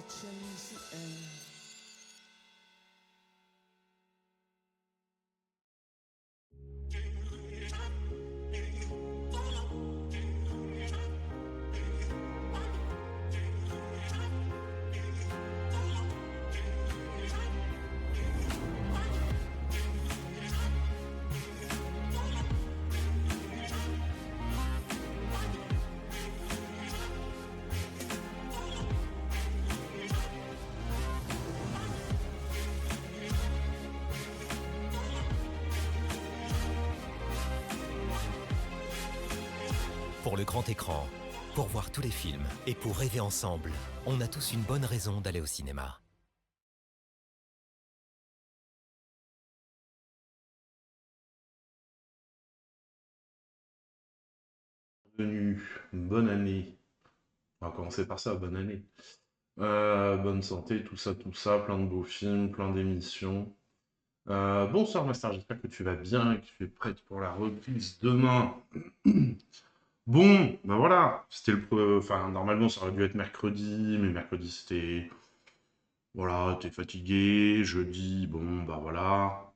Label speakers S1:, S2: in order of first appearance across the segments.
S1: change the air.
S2: Pour le grand écran, pour voir tous les films et pour rêver ensemble, on a tous une bonne raison d'aller au cinéma.
S3: Bienvenue, bonne année. On va commencer par ça, bonne année. Bonne santé, tout ça, plein de beaux films, plein d'émissions. Bonsoir Master, j'espère que tu vas bien et que tu es prête pour la reprise demain. Bon, ben voilà, c'était enfin, normalement ça aurait dû être mercredi, mais mercredi c'était... Voilà, t'es fatigué, jeudi, bon, bah voilà.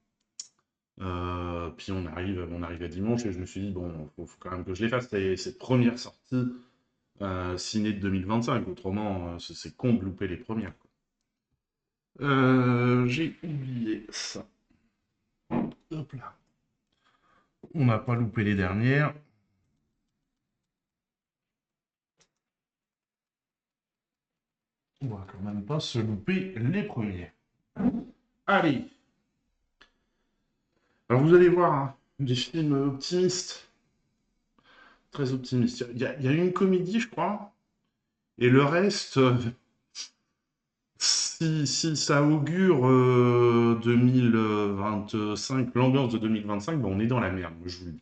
S3: Puis on arrive à dimanche et je me suis dit, bon, faut quand même que je les fasse, ces premières sorties ciné de 2025, autrement c'est con de louper les premières, quoi. J'ai oublié ça. Hop là. On n'a pas loupé les dernières. On va quand même pas se louper les premières. Allez. Alors vous allez voir, hein, des films optimistes. Très optimistes. Il y a une comédie, je crois. Et le reste, si ça augure 2025, l'ambiance de 2025, ben on est dans la merde, je vous le dis.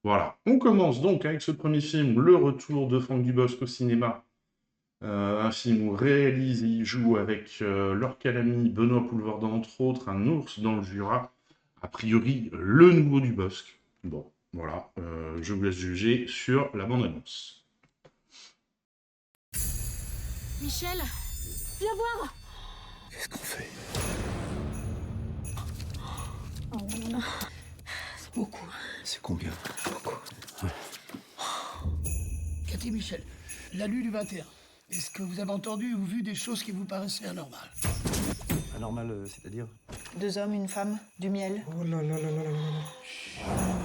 S3: Voilà. On commence donc avec ce premier film, Le Retour de Franck Dubosc au cinéma. Un film où réalise et il joue avec Laure Calamy, Benoît Poelvoorde, entre autres, un ours dans le Jura. A priori, le nouveau Dubosc. Bon, voilà. Je vous laisse juger sur la bande-annonce.
S4: Michel, viens voir.
S5: Qu'est-ce qu'on fait?
S4: Oh là là. C'est beaucoup.
S5: C'est combien?
S6: Beaucoup. Ouais. Cathy Michel, la lue du 21. Est-ce que vous avez entendu ou vu des choses qui vous paraissaient anormales?
S5: Anormal, c'est-à-dire?
S7: 2 hommes, une femme, du miel.
S5: Oh là là là là là là.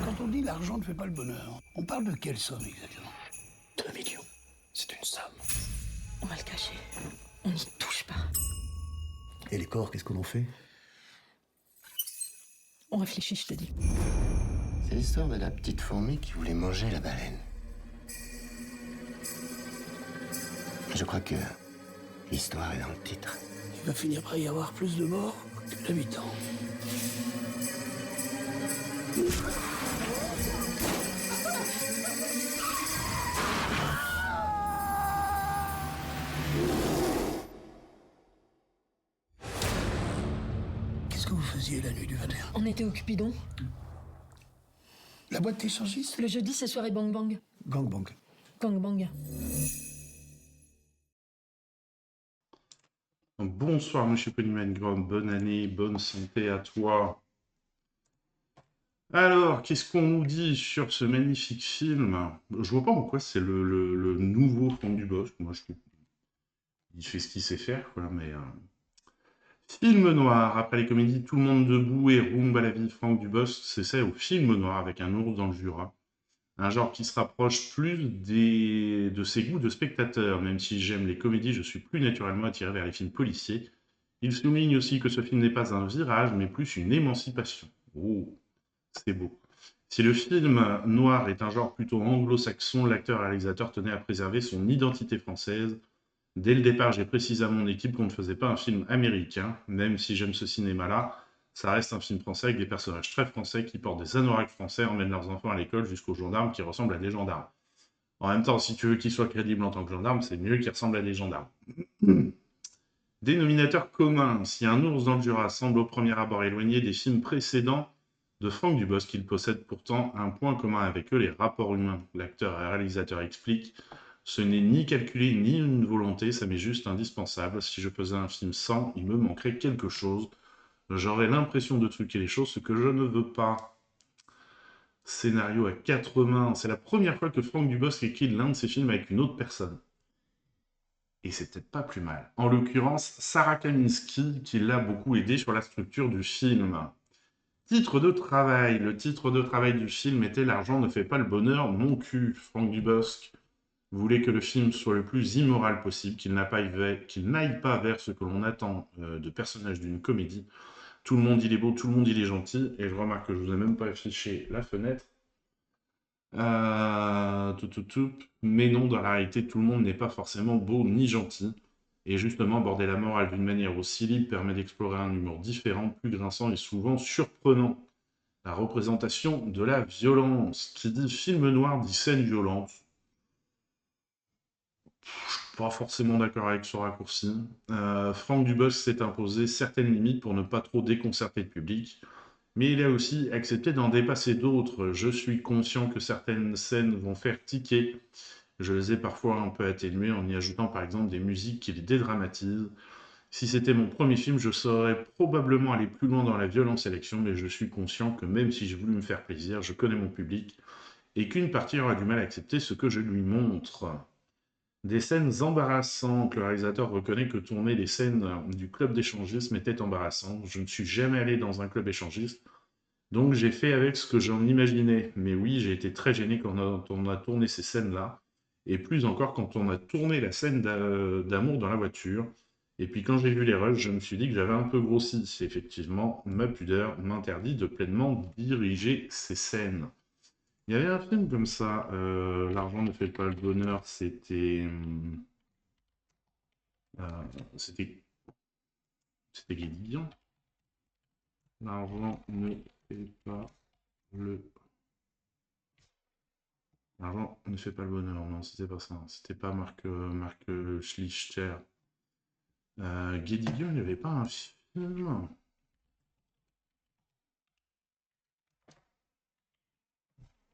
S6: Quand on dit l'argent ne fait pas le bonheur, on parle de quelle somme exactement?
S5: 2 millions. C'est une somme.
S4: On va le cacher. On n'y touche pas.
S5: Et les corps, qu'est-ce qu'on en fait?
S4: On réfléchit, je te dis.
S8: C'est l'histoire de la petite fourmi qui voulait manger la baleine. Je crois que l'histoire est dans le titre.
S6: Il va finir par y avoir plus de morts que d'habitants. Qu'est-ce que vous faisiez la nuit du 21?
S4: On était au Cupidon.
S6: La boîte d'échangiste?
S4: Le jeudi, c'est soirée Bang Bang.
S6: Gangbang.
S4: Gang Bang.
S3: Bonsoir, monsieur Polyman-Grom. Bonne année, bonne santé à toi. Alors, qu'est-ce qu'on nous dit sur ce magnifique film? Je vois pas pourquoi c'est le nouveau Franck Dubosc. Moi, je trouve qu'il fait ce qu'il sait faire, quoi, mais... Film noir. Après les comédies Tout le monde debout et Rumba la vie de Franck Dubosc, c'est ça au film noir avec un ours dans le Jura. Un genre qui se rapproche plus de ses goûts de spectateur. Même si j'aime les comédies, je suis plus naturellement attiré vers les films policiers. Il souligne aussi que ce film n'est pas un virage, mais plus une émancipation. Oh, c'est beau. Si le film noir est un genre plutôt anglo-saxon, l'acteur-réalisateur tenait à préserver son identité française. Dès le départ, j'ai précisé à mon équipe qu'on ne faisait pas un film américain, même si j'aime ce cinéma-là. Ça reste un film français avec des personnages très français qui portent des anoraks français, emmènent leurs enfants à l'école jusqu'aux gendarmes qui ressemblent à des gendarmes. En même temps, si tu veux qu'ils soient crédibles en tant que gendarmes, c'est mieux qu'ils ressemblent à des gendarmes. Dénominateur commun, si un ours dans le Jura semble au premier abord éloigné des films précédents de Franck Dubosc, il possède pourtant un point commun avec eux, les rapports humains. L'acteur et réalisateur explique: Ce n'est ni calculé ni une volonté, ça m'est juste indispensable. Si je faisais un film sans, il me manquerait quelque chose. J'aurais l'impression de truquer les choses, ce que je ne veux pas. Scénario à 4 mains. C'est la première fois que Franck Dubosc écrit l'un de ses films avec une autre personne. Et c'est peut-être pas plus mal. En l'occurrence, Sarah Kaminski, qui l'a beaucoup aidé sur la structure du film. Titre de travail. Le titre de travail du film était « L'argent ne fait pas le bonheur, mon cul ». Franck Dubosc voulait que le film soit le plus immoral possible, qu'il n'aille pas vers ce que l'on attend de personnages d'une comédie. Tout le monde il est beau, tout le monde il est gentil, et je remarque que je vous ai même pas affiché la fenêtre. Mais non, dans la réalité, tout le monde n'est pas forcément beau ni gentil. Et justement, aborder la morale d'une manière aussi libre permet d'explorer un humour différent, plus grinçant et souvent surprenant. La représentation de la violence. Qui dit film noir dit scène violente. Je suis pas forcément d'accord avec ce raccourci. Franck Dubosc s'est imposé certaines limites pour ne pas trop déconcerter le public, mais il a aussi accepté d'en dépasser d'autres. Je suis conscient que certaines scènes vont faire tiquer. Je les ai parfois un peu atténuées en y ajoutant par exemple des musiques qui les dédramatisent. Si c'était mon premier film, je saurais probablement aller plus loin dans la violence et l'action, mais je suis conscient que même si j'ai voulu me faire plaisir, je connais mon public et qu'une partie aura du mal à accepter ce que je lui montre. Des scènes embarrassantes. Le réalisateur reconnaît que tourner les scènes du club d'échangisme était embarrassant. Je ne suis jamais allé dans un club échangiste, donc j'ai fait avec ce que j'en imaginais. Mais oui, j'ai été très gêné quand on a tourné ces scènes-là, et plus encore quand on a tourné la scène d'amour dans la voiture. Et puis quand j'ai vu les rushs, je me suis dit que j'avais un peu grossi. Effectivement, ma pudeur m'interdit de pleinement diriger ces scènes. Il y avait un film comme ça, L'argent ne fait pas le bonheur, c'était Guédiguian. L'argent ne fait pas le... L'argent ne fait pas le bonheur, non, c'était pas ça. C'était pas Marc Schlichter. Guédiguian, il n'y avait pas un film...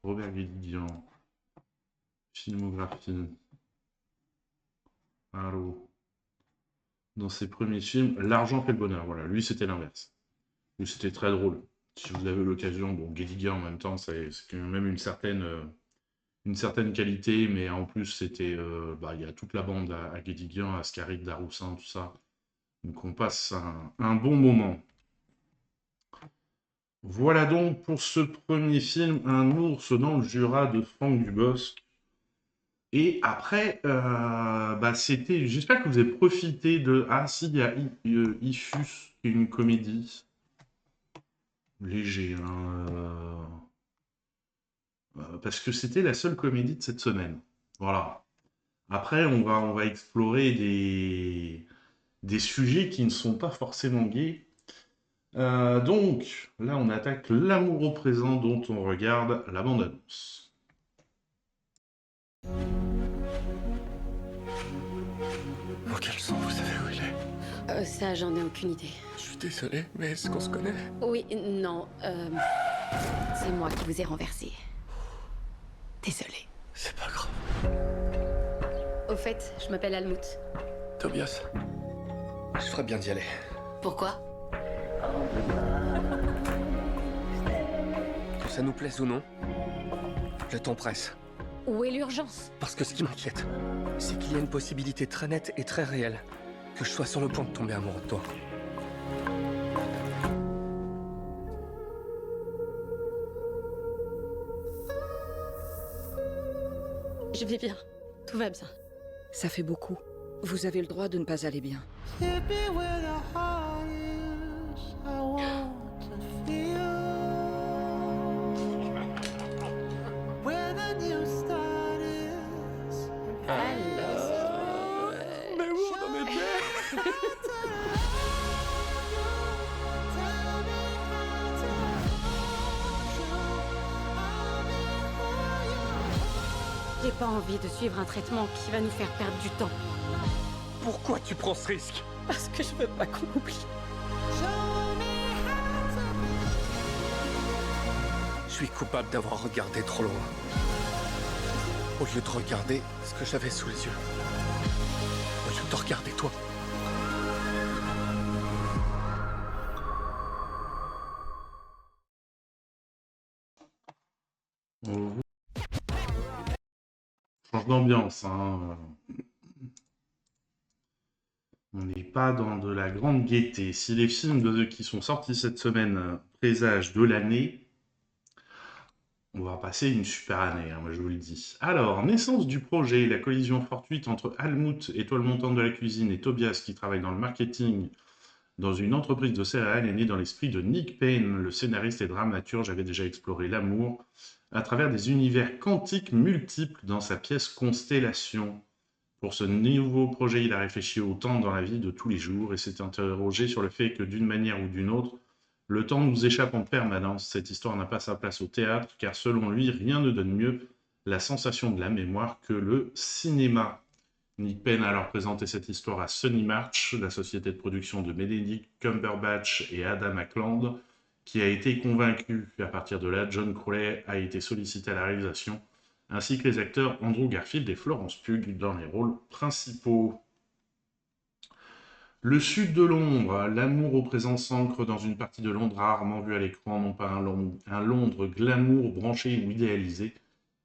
S3: Robert Guédiguian, filmographie. Allô. Dans ses premiers films, L'argent fait le bonheur. Voilà, lui c'était l'inverse. Lui c'était très drôle. Si vous avez l'occasion, bon, Guédiguian en même temps, c'est quand même une certaine qualité, mais en plus c'était, il y a toute la bande à Guédiguian, à Ascaride, Daroussin, tout ça. Donc on passe un bon moment. Voilà donc pour ce premier film, Un ours dans le Jura de Franck Dubosc. Et après, c'était... J'espère que vous avez profité de... Ah si, il y a Ifus, qui est une comédie. Léger, hein. Parce que c'était la seule comédie de cette semaine. Voilà. Après, on va explorer des sujets qui ne sont pas forcément gays. Donc, là, on attaque L'amour au présent, dont on regarde la bande-annonce.
S1: Quel sang, vous savez où il est?
S4: Ça, j'en ai aucune idée.
S1: Je suis désolé, mais est-ce qu'on se connaît?
S4: Oui, non, c'est moi qui vous ai renversé. Désolée.
S1: C'est pas grave.
S4: Au fait, je m'appelle Almut.
S1: Tobias, je ferais bien d'y aller.
S4: Pourquoi?
S1: Que ça nous plaise ou non, le temps presse.
S4: Où est l'urgence?
S1: Parce que ce qui m'inquiète, c'est qu'il y a une possibilité très nette et très réelle que je sois sur le point de tomber amoureux de toi.
S4: Je vais bien. Tout va bien.
S9: Ça fait beaucoup. Vous avez le droit de ne pas aller bien.
S1: Mais où on en était?
S4: J'ai pas envie de suivre un traitement qui va nous faire perdre du temps.
S1: Pourquoi tu prends ce risque?
S4: Parce que je veux pas qu'on oublie.
S1: Je suis coupable d'avoir regardé trop loin. Au lieu de regarder ce que j'avais sous les yeux. Au lieu de te regarder toi.
S3: On change d'ambiance, hein. On n'est pas dans de la grande gaieté. Si les films qui sont sortis cette semaine présagent de l'année, on va passer une super année, hein, moi je vous le dis. Alors, naissance du projet, la collision fortuite entre Helmut, étoile montante de la cuisine, et Tobias, qui travaille dans le marketing dans une entreprise de céréales, est née dans l'esprit de Nick Payne, le scénariste et dramaturge avait déjà exploré l'amour à travers des univers quantiques multiples dans sa pièce Constellation. Pour ce nouveau projet, il a réfléchi au temps dans la vie de tous les jours et s'est interrogé sur le fait que d'une manière ou d'une autre, le temps nous échappe en permanence. Cette histoire n'a pas sa place au théâtre, car selon lui, rien ne donne mieux la sensation de la mémoire que le cinéma. Nick Payne a alors présenté cette histoire à Sony March, la société de production de Benedict Cumberbatch et Adam Ackland, qui a été convaincu. À partir de là, John Crowley a été sollicité à la réalisation, ainsi que les acteurs Andrew Garfield et Florence Pugh dans les rôles principaux. Le sud de Londres, l'amour au présent s'ancre dans une partie de Londres rarement vue à l'écran, non pas un Londres glamour branché ou idéalisé,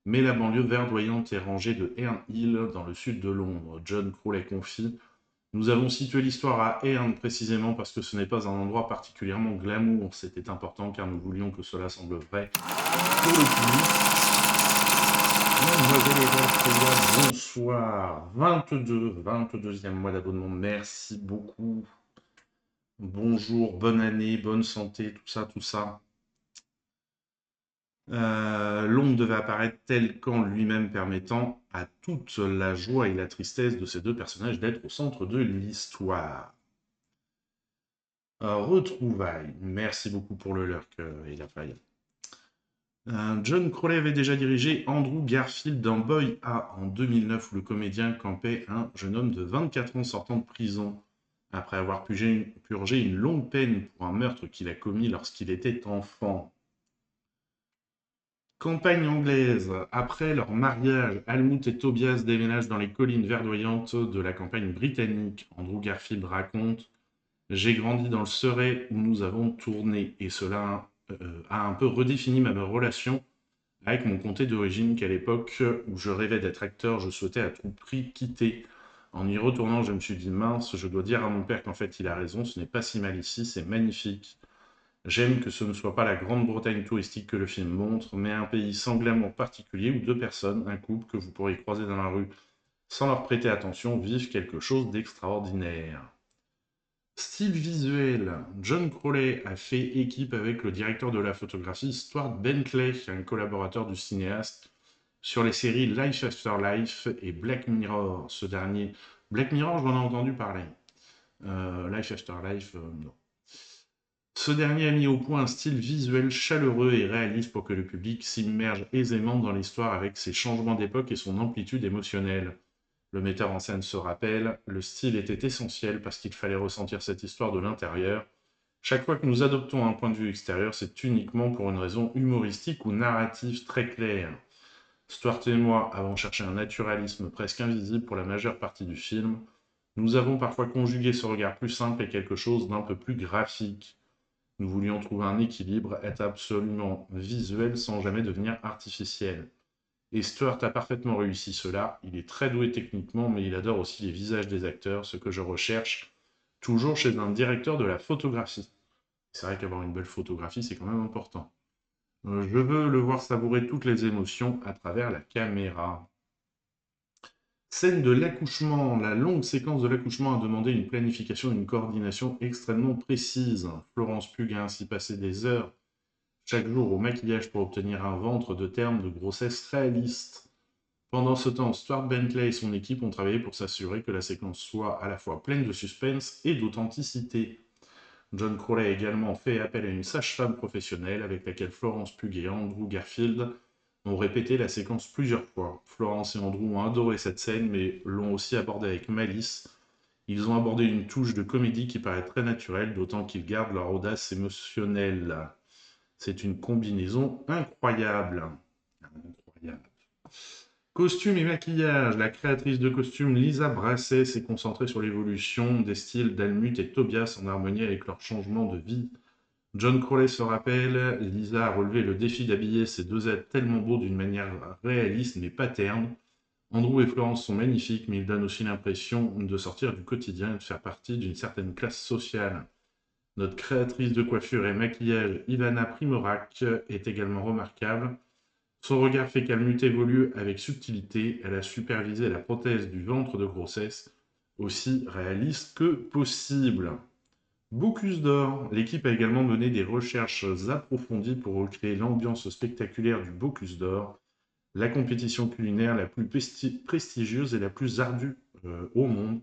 S3: mais la banlieue verdoyante et rangée de Herne Hill dans le sud de Londres. John Crowley confie « Nous avons situé l'histoire à Herne précisément parce que ce n'est pas un endroit particulièrement glamour. C'était important car nous voulions que cela semble vrai pour le public. » Mademoiselle et bonsoir. 22e mois d'abonnement. Merci beaucoup. Bonjour, bonne année, bonne santé, tout ça, tout ça. L'ombre devait apparaître tel qu'en lui-même permettant à toute la joie et la tristesse de ces deux personnages d'être au centre de l'histoire. Retrouvailles. Merci beaucoup pour le lurk et la faille. John Crowley avait déjà dirigé Andrew Garfield dans Boy A en 2009 où le comédien campait un jeune homme de 24 ans sortant de prison après avoir purgé une longue peine pour un meurtre qu'il a commis lorsqu'il était enfant. Campagne anglaise. Après leur mariage, Helmut et Tobias déménagent dans les collines verdoyantes de la campagne britannique. Andrew Garfield raconte « J'ai grandi dans le Surrey où nous avons tourné et cela a un peu redéfini ma relation avec mon comté d'origine qu'à l'époque où je rêvais d'être acteur, je souhaitais à tout prix quitter. En y retournant, je me suis dit « Mince, je dois dire à mon père qu'en fait il a raison, ce n'est pas si mal ici, c'est magnifique. » J'aime que ce ne soit pas la Grande-Bretagne touristique que le film montre, mais un pays sans glamour particulier où deux personnes, un couple que vous pourrez croiser dans la rue sans leur prêter attention, vivent quelque chose d'extraordinaire. Style visuel. John Crowley a fait équipe avec le directeur de la photographie Stuart Bentley, un collaborateur du cinéaste, sur les séries Life After Life et Black Mirror. Ce dernier, Black Mirror, j'en ai entendu parler. Life After Life, non. Ce dernier a mis au point un style visuel chaleureux et réaliste pour que le public s'immerge aisément dans l'histoire avec ses changements d'époque et son amplitude émotionnelle. Le metteur en scène se rappelle, le style était essentiel parce qu'il fallait ressentir cette histoire de l'intérieur. Chaque fois que nous adoptons un point de vue extérieur, c'est uniquement pour une raison humoristique ou narrative très claire. Stuart et moi avons cherché un naturalisme presque invisible pour la majeure partie du film. Nous avons parfois conjugué ce regard plus simple et quelque chose d'un peu plus graphique. Nous voulions trouver un équilibre, être absolument visuel sans jamais devenir artificiel. Et Stuart a parfaitement réussi cela. Il est très doué techniquement, mais il adore aussi les visages des acteurs, ce que je recherche toujours chez un directeur de la photographie. C'est vrai qu'avoir une belle photographie, c'est quand même important. Je veux le voir savourer toutes les émotions à travers la caméra. Scène de l'accouchement. La longue séquence de l'accouchement a demandé une planification et une coordination extrêmement précises. Florence Pugh a ainsi passé des heures chaque jour au maquillage pour obtenir un ventre de terme de grossesse réaliste. Pendant ce temps, Stuart Bentley et son équipe ont travaillé pour s'assurer que la séquence soit à la fois pleine de suspense et d'authenticité. John Crowley a également fait appel à une sage-femme professionnelle avec laquelle Florence Pugh et Andrew Garfield ont répété la séquence plusieurs fois. Florence et Andrew ont adoré cette scène, mais l'ont aussi abordée avec malice. Ils ont abordé une touche de comédie qui paraît très naturelle, d'autant qu'ils gardent leur audace émotionnelle. C'est une combinaison incroyable. Incroyable. Costume et maquillage. La créatrice de costumes Lisa Brasset s'est concentrée sur l'évolution des styles d'Almut et Tobias en harmonie avec leur changement de vie. John Crowley se rappelle, Lisa a relevé le défi d'habiller ces deux êtres tellement beaux d'une manière réaliste mais pas terne. Andrew et Florence sont magnifiques, mais ils donnent aussi l'impression de sortir du quotidien et de faire partie d'une certaine classe sociale. Notre créatrice de coiffure et maquillage, Ivana Primorac, est également remarquable. Son regard fait qu'Almut évolue avec subtilité. Elle a supervisé la prothèse du ventre de grossesse, aussi réaliste que possible. Bocuse d'Or. L'équipe a également mené des recherches approfondies pour recréer l'ambiance spectaculaire du Bocuse d'Or, la compétition culinaire la plus prestigieuse et la plus ardue au monde,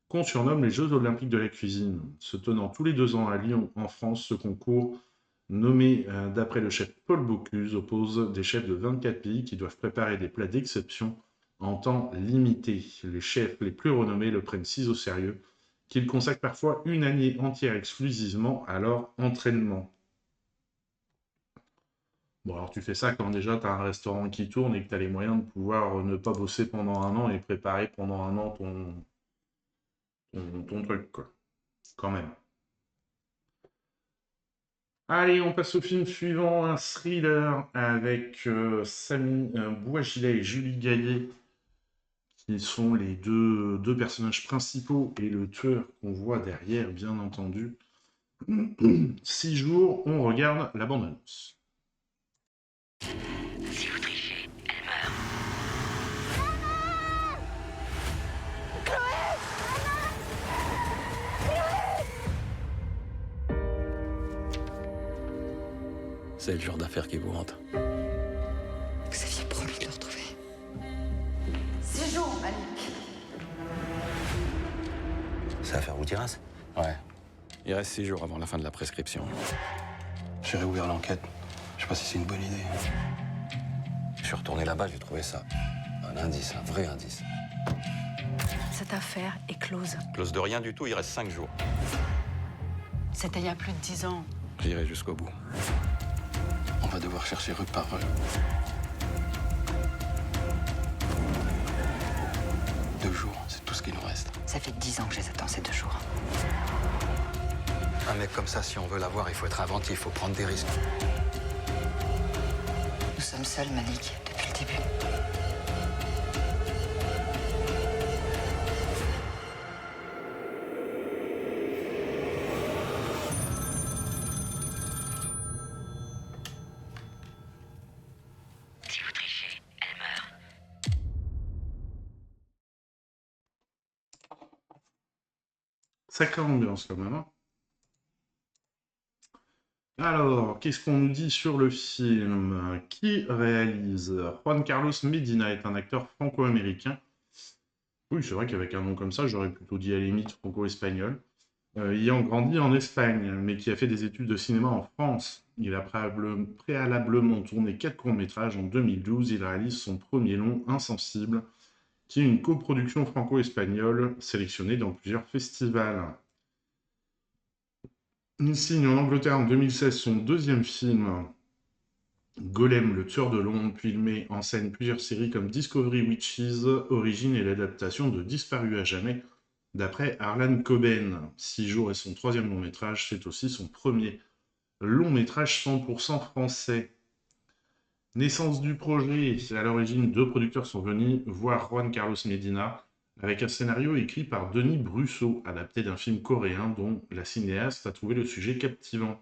S3: qu'on surnomme les Jeux Olympiques de la cuisine. Se tenant tous les 2 ans à Lyon, en France, ce concours, nommé d'après le chef Paul Bocuse, oppose des chefs de 24 pays qui doivent préparer des plats d'exception en temps limité. Les chefs les plus renommés le prennent si au sérieux qu'ils consacrent parfois une année entière exclusivement à leur entraînement. Bon, alors tu fais ça quand déjà tu as un restaurant qui tourne et que tu as les moyens de pouvoir ne pas bosser pendant un an et préparer pendant un an ton truc, quoi. Quand même. Allez, on passe au film suivant, un thriller avec Samy Bouagilet et Julie Gaillet, qui sont les deux personnages principaux et le tueur qu'on voit derrière, bien entendu. 6 jours, on regarde la bande-annonce.
S10: Si vous trichez, elle meurt.
S5: C'est le genre d'affaire qui vous hante.
S9: Vous aviez promis de le retrouver.
S7: 6 jours, Malik.
S8: Ça va faire Boutiras?
S5: Ouais. Il reste 6 jours avant la fin de la prescription. J'ai réouvert l'enquête. Je sais pas si c'est une bonne idée. Je suis retourné là-bas, j'ai trouvé ça. Un indice, un vrai indice.
S7: Cette affaire est close.
S5: Close de rien du tout, il reste 5 jours.
S7: C'était il y a plus de 10 ans.
S5: J'irai jusqu'au bout. On va devoir chercher rue par rue. Deux jours, c'est tout ce qui nous reste.
S10: Ça fait 10 ans que je les attends, ces 2 jours.
S5: Un mec comme ça, si on veut l'avoir, il faut être inventif, il faut prendre des risques.
S10: Nous sommes seuls, Malik, depuis le début. Si vous trichez, elle meurt.
S3: Sacrée ambiance quand même, hein. Alors, qu'est-ce qu'on nous dit sur le film? Qui réalise? Juan Carlos Medina est un acteur franco-américain. Oui, c'est vrai qu'avec un nom comme ça, j'aurais plutôt dit à la limite franco-espagnol. Ayant grandi en Espagne, mais qui a fait des études de cinéma en France. Il a préalablement tourné 4 courts-métrages. En 2012, il réalise son premier long, Insensible, qui est une coproduction franco-espagnole sélectionnée dans plusieurs festivals. Il signe en Angleterre en 2016 son 2e film, Golem, le tueur de Londres, puis il met en scène plusieurs séries comme Discovery Witches, Origine et l'adaptation de Disparu à jamais, d'après Harlan Coben. 6 jours est son 3e long métrage, c'est aussi son premier long métrage 100% français. Naissance du projet, à l'origine 2 producteurs sont venus voir Juan Carlos Medina, avec un scénario écrit par Denis Brusseau, adapté d'un film coréen dont la cinéaste a trouvé le sujet captivant.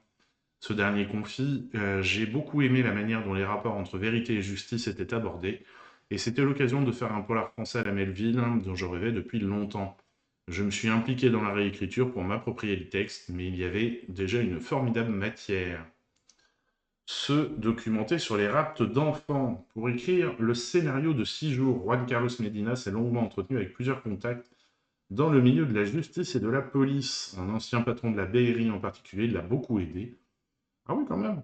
S3: Ce dernier confie « J'ai beaucoup aimé la manière dont les rapports entre vérité et justice étaient abordés, et c'était l'occasion de faire un polar français à la Melville dont je rêvais depuis longtemps. Je me suis impliqué dans la réécriture pour m'approprier le texte, mais il y avait déjà une formidable matière. » Se documenter sur les rapts d'enfants. Pour écrire le scénario de 6 jours, Juan Carlos Medina s'est longuement entretenu avec plusieurs contacts dans le milieu de la justice et de la police. Un ancien patron de la BRI en particulier l'a beaucoup aidé. Ah oui, quand même.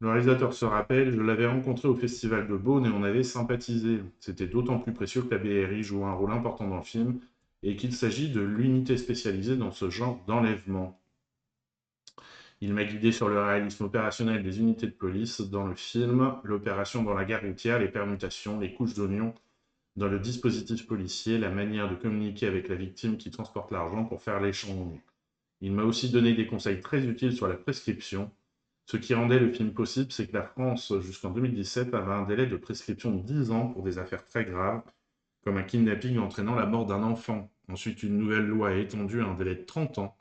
S3: Le réalisateur se rappelle, je l'avais rencontré au Festival de Beaune et on avait sympathisé. C'était d'autant plus précieux que la BRI joue un rôle important dans le film et qu'il s'agit de l'unité spécialisée dans ce genre d'enlèvement. Il m'a guidé sur le réalisme opérationnel des unités de police dans le film, l'opération dans la gare routière, les permutations, les couches d'oignons dans le dispositif policier, la manière de communiquer avec la victime qui transporte l'argent pour faire l'échange. Il m'a aussi donné des conseils très utiles sur la prescription. Ce qui rendait le film possible, c'est que la France, jusqu'en 2017, avait un délai de prescription de 10 ans pour des affaires très graves, comme un kidnapping entraînant la mort d'un enfant. Ensuite, une nouvelle loi a étendu à un délai de 30 ans.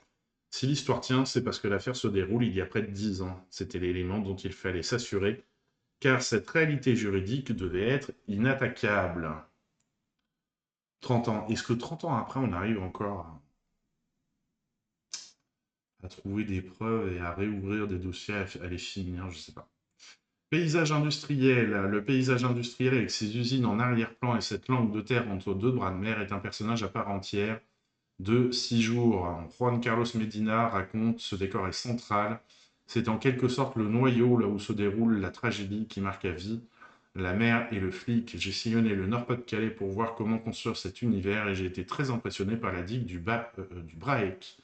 S3: Si l'histoire tient, c'est parce que l'affaire se déroule il y a près de 10 ans. C'était l'élément dont il fallait s'assurer, car cette réalité juridique devait être inattaquable. 30 ans. Est-ce que 30 ans après, on arrive encore à trouver des preuves et à réouvrir des dossiers, à les finir? Je sais pas. Paysage industriel. Le paysage industriel avec ses usines en arrière-plan et cette langue de terre entre deux bras de mer est un personnage à part entière de 6 jours. Juan Carlos Medina raconte, ce décor est central. C'est en quelque sorte le noyau là où se déroule la tragédie qui marque à vie. La mer et le flic. J'ai sillonné le Nord-Pas-de-Calais pour voir comment construire cet univers et j'ai été très impressionné par la digue du Braec.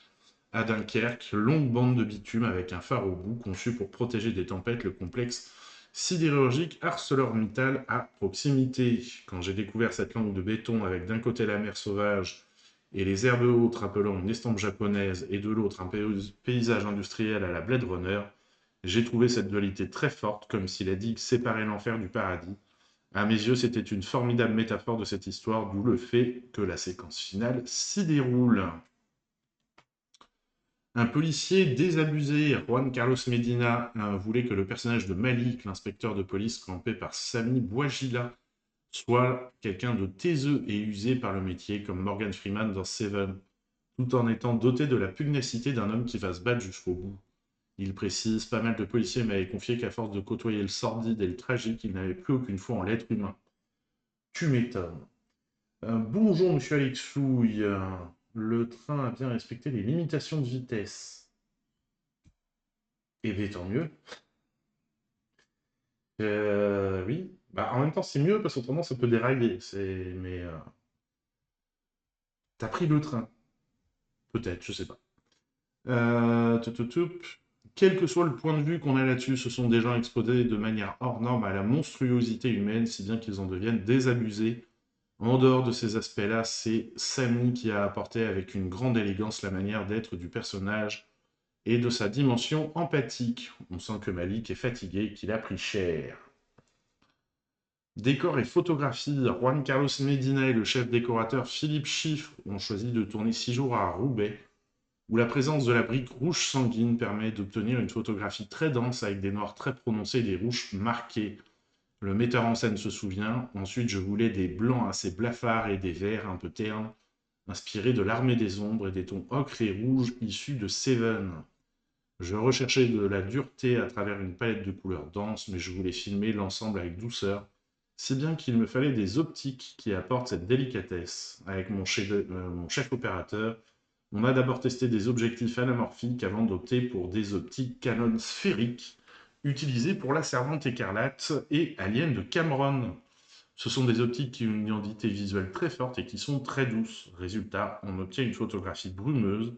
S3: À Dunkerque, longue bande de bitume avec un phare au bout conçu pour protéger des tempêtes le complexe sidérurgique ArcelorMittal à proximité. Quand j'ai découvert cette langue de béton avec d'un côté la mer sauvage et les herbes hautes rappelant une estampe japonaise et de l'autre un paysage industriel à la Blade Runner, j'ai trouvé cette dualité très forte, comme si la digue séparait l'enfer du paradis. À mes yeux, c'était une formidable métaphore de cette histoire, d'où le fait que la séquence finale s'y déroule. Un policier désabusé, Juan Carlos Medina, voulait que le personnage de Malik, l'inspecteur de police campé par Sami Bouajila, soit quelqu'un de taiseux et usé par le métier, comme Morgan Freeman dans Seven, tout en étant doté de la pugnacité d'un homme qui va se battre jusqu'au bout. Il précise, pas mal de policiers m'avaient confié qu'à force de côtoyer le sordide et le tragique, il n'avait plus aucune foi en l'être humain. Tu m'étonnes. Bonjour, monsieur Alexouille. Le train a bien respecté les limitations de vitesse. Eh bien, tant mieux. Oui. Bah, en même temps, c'est mieux, parce qu'autrement, ça peut dérailler. Mais t'as pris le train. Peut-être, je sais pas. Quel que soit le point de vue qu'on a là-dessus, ce sont des gens exposés de manière hors norme à la monstruosité humaine, si bien qu'ils en deviennent désabusés. En dehors de ces aspects-là, c'est Sami qui a apporté avec une grande élégance la manière d'être du personnage et de sa dimension empathique. On sent que Malik est fatigué, qu'il a pris cher. Décor et photographie. Juan Carlos Medina et le chef décorateur Philippe Chiffre ont choisi de tourner 6 jours à Roubaix, où la présence de la brique rouge sanguine permet d'obtenir une photographie très dense avec des noirs très prononcés et des rouges marqués. Le metteur en scène se souvient. Ensuite, je voulais des blancs assez blafards et des verts un peu ternes, inspirés de l'Armée des Ombres et des tons ocre et rouge issus de Seven. Je recherchais de la dureté à travers une palette de couleurs denses, mais je voulais filmer l'ensemble avec douceur, si bien qu'il me fallait des optiques qui apportent cette délicatesse. Avec mon chef opérateur, on a d'abord testé des objectifs anamorphiques avant d'opter pour des optiques Canon sphériques, utilisées pour La Servante écarlate et Alien de Cameron. Ce sont des optiques qui ont une identité visuelle très forte et qui sont très douces. Résultat, on obtient une photographie brumeuse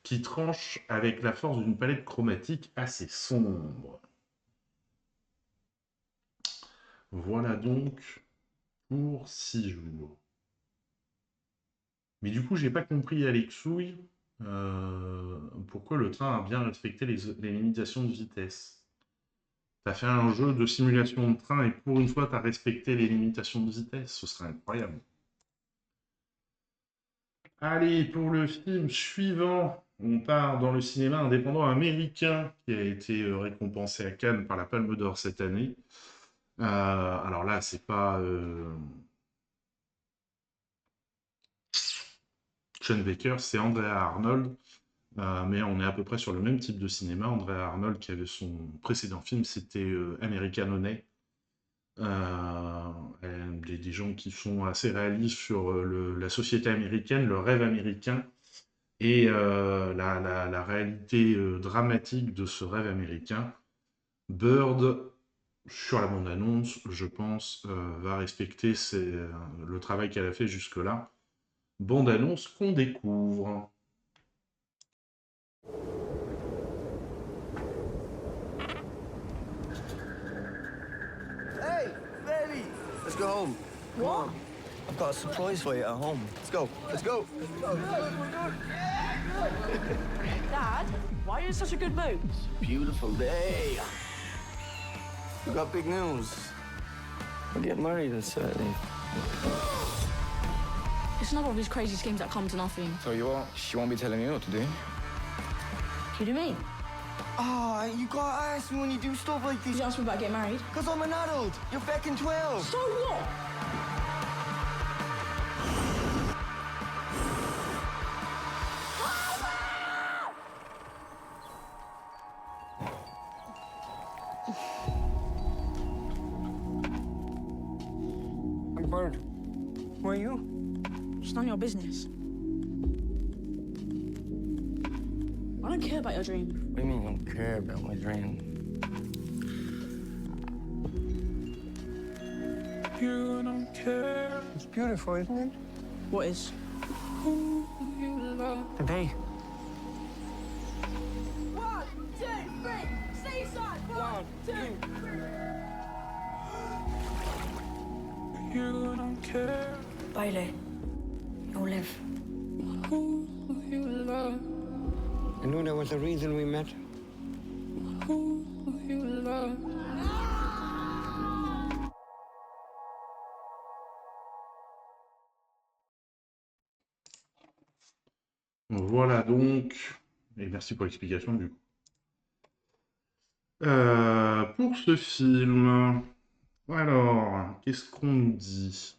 S3: qui tranche avec la force d'une palette chromatique assez sombre. Voilà donc pour 6 jours. Mais du coup, j'ai pas compris, Alexouille, pourquoi le train a bien respecté les limitations de vitesse. T'as fait un jeu de simulation de train et pour une fois, t'as respecté les limitations de vitesse. Ce serait incroyable. Allez, pour le film suivant, on part dans le cinéma indépendant américain qui a été récompensé à Cannes par la Palme d'Or cette année. Alors là, c'est pas Sean Baker, c'est Andrea Arnold. Mais on est à peu près sur le même type de cinéma. Andrea Arnold, qui avait son précédent film, c'était American Honey. Des gens qui sont assez réalistes sur la société américaine, le rêve américain, et la réalité dramatique de ce rêve américain. Bird, sur la bande-annonce, je pense, va respecter le travail qu'elle a fait jusque-là. Bande-annonce qu'on découvre.
S11: Hey, baby! Let's go home. Come on. I've got a surprise for you at home. Let's go. Let's go.
S12: Dad, why are you in such a good mood?
S11: It's a beautiful day. We got big news. We'll get married at 30.
S12: It's another of these crazy schemes that come to nothing.
S11: So you what? She won't be telling me what to do.
S12: You do me?
S11: Ah, you gotta ask me when you do stuff like this.
S12: You asked me about getting married?
S11: Because I'm an adult. You're fucking 12.
S12: So what?
S11: I'm Bird. Who are you?
S12: It's none of your business. I don't care about your dream.
S11: What do you mean you don't care about my dream? You don't care. It's beautiful, isn't it?
S12: What is?
S11: The day.
S12: 1, 2, 3, seaside. 1, 2, 3.
S11: You don't care.
S13: Bailey, you'll live.
S11: Who you love. I knew there was a reason we met. Who you love.
S3: Voilà donc, et merci pour l'explication du coup. Pour ce film, alors, qu'est-ce qu'on nous dit?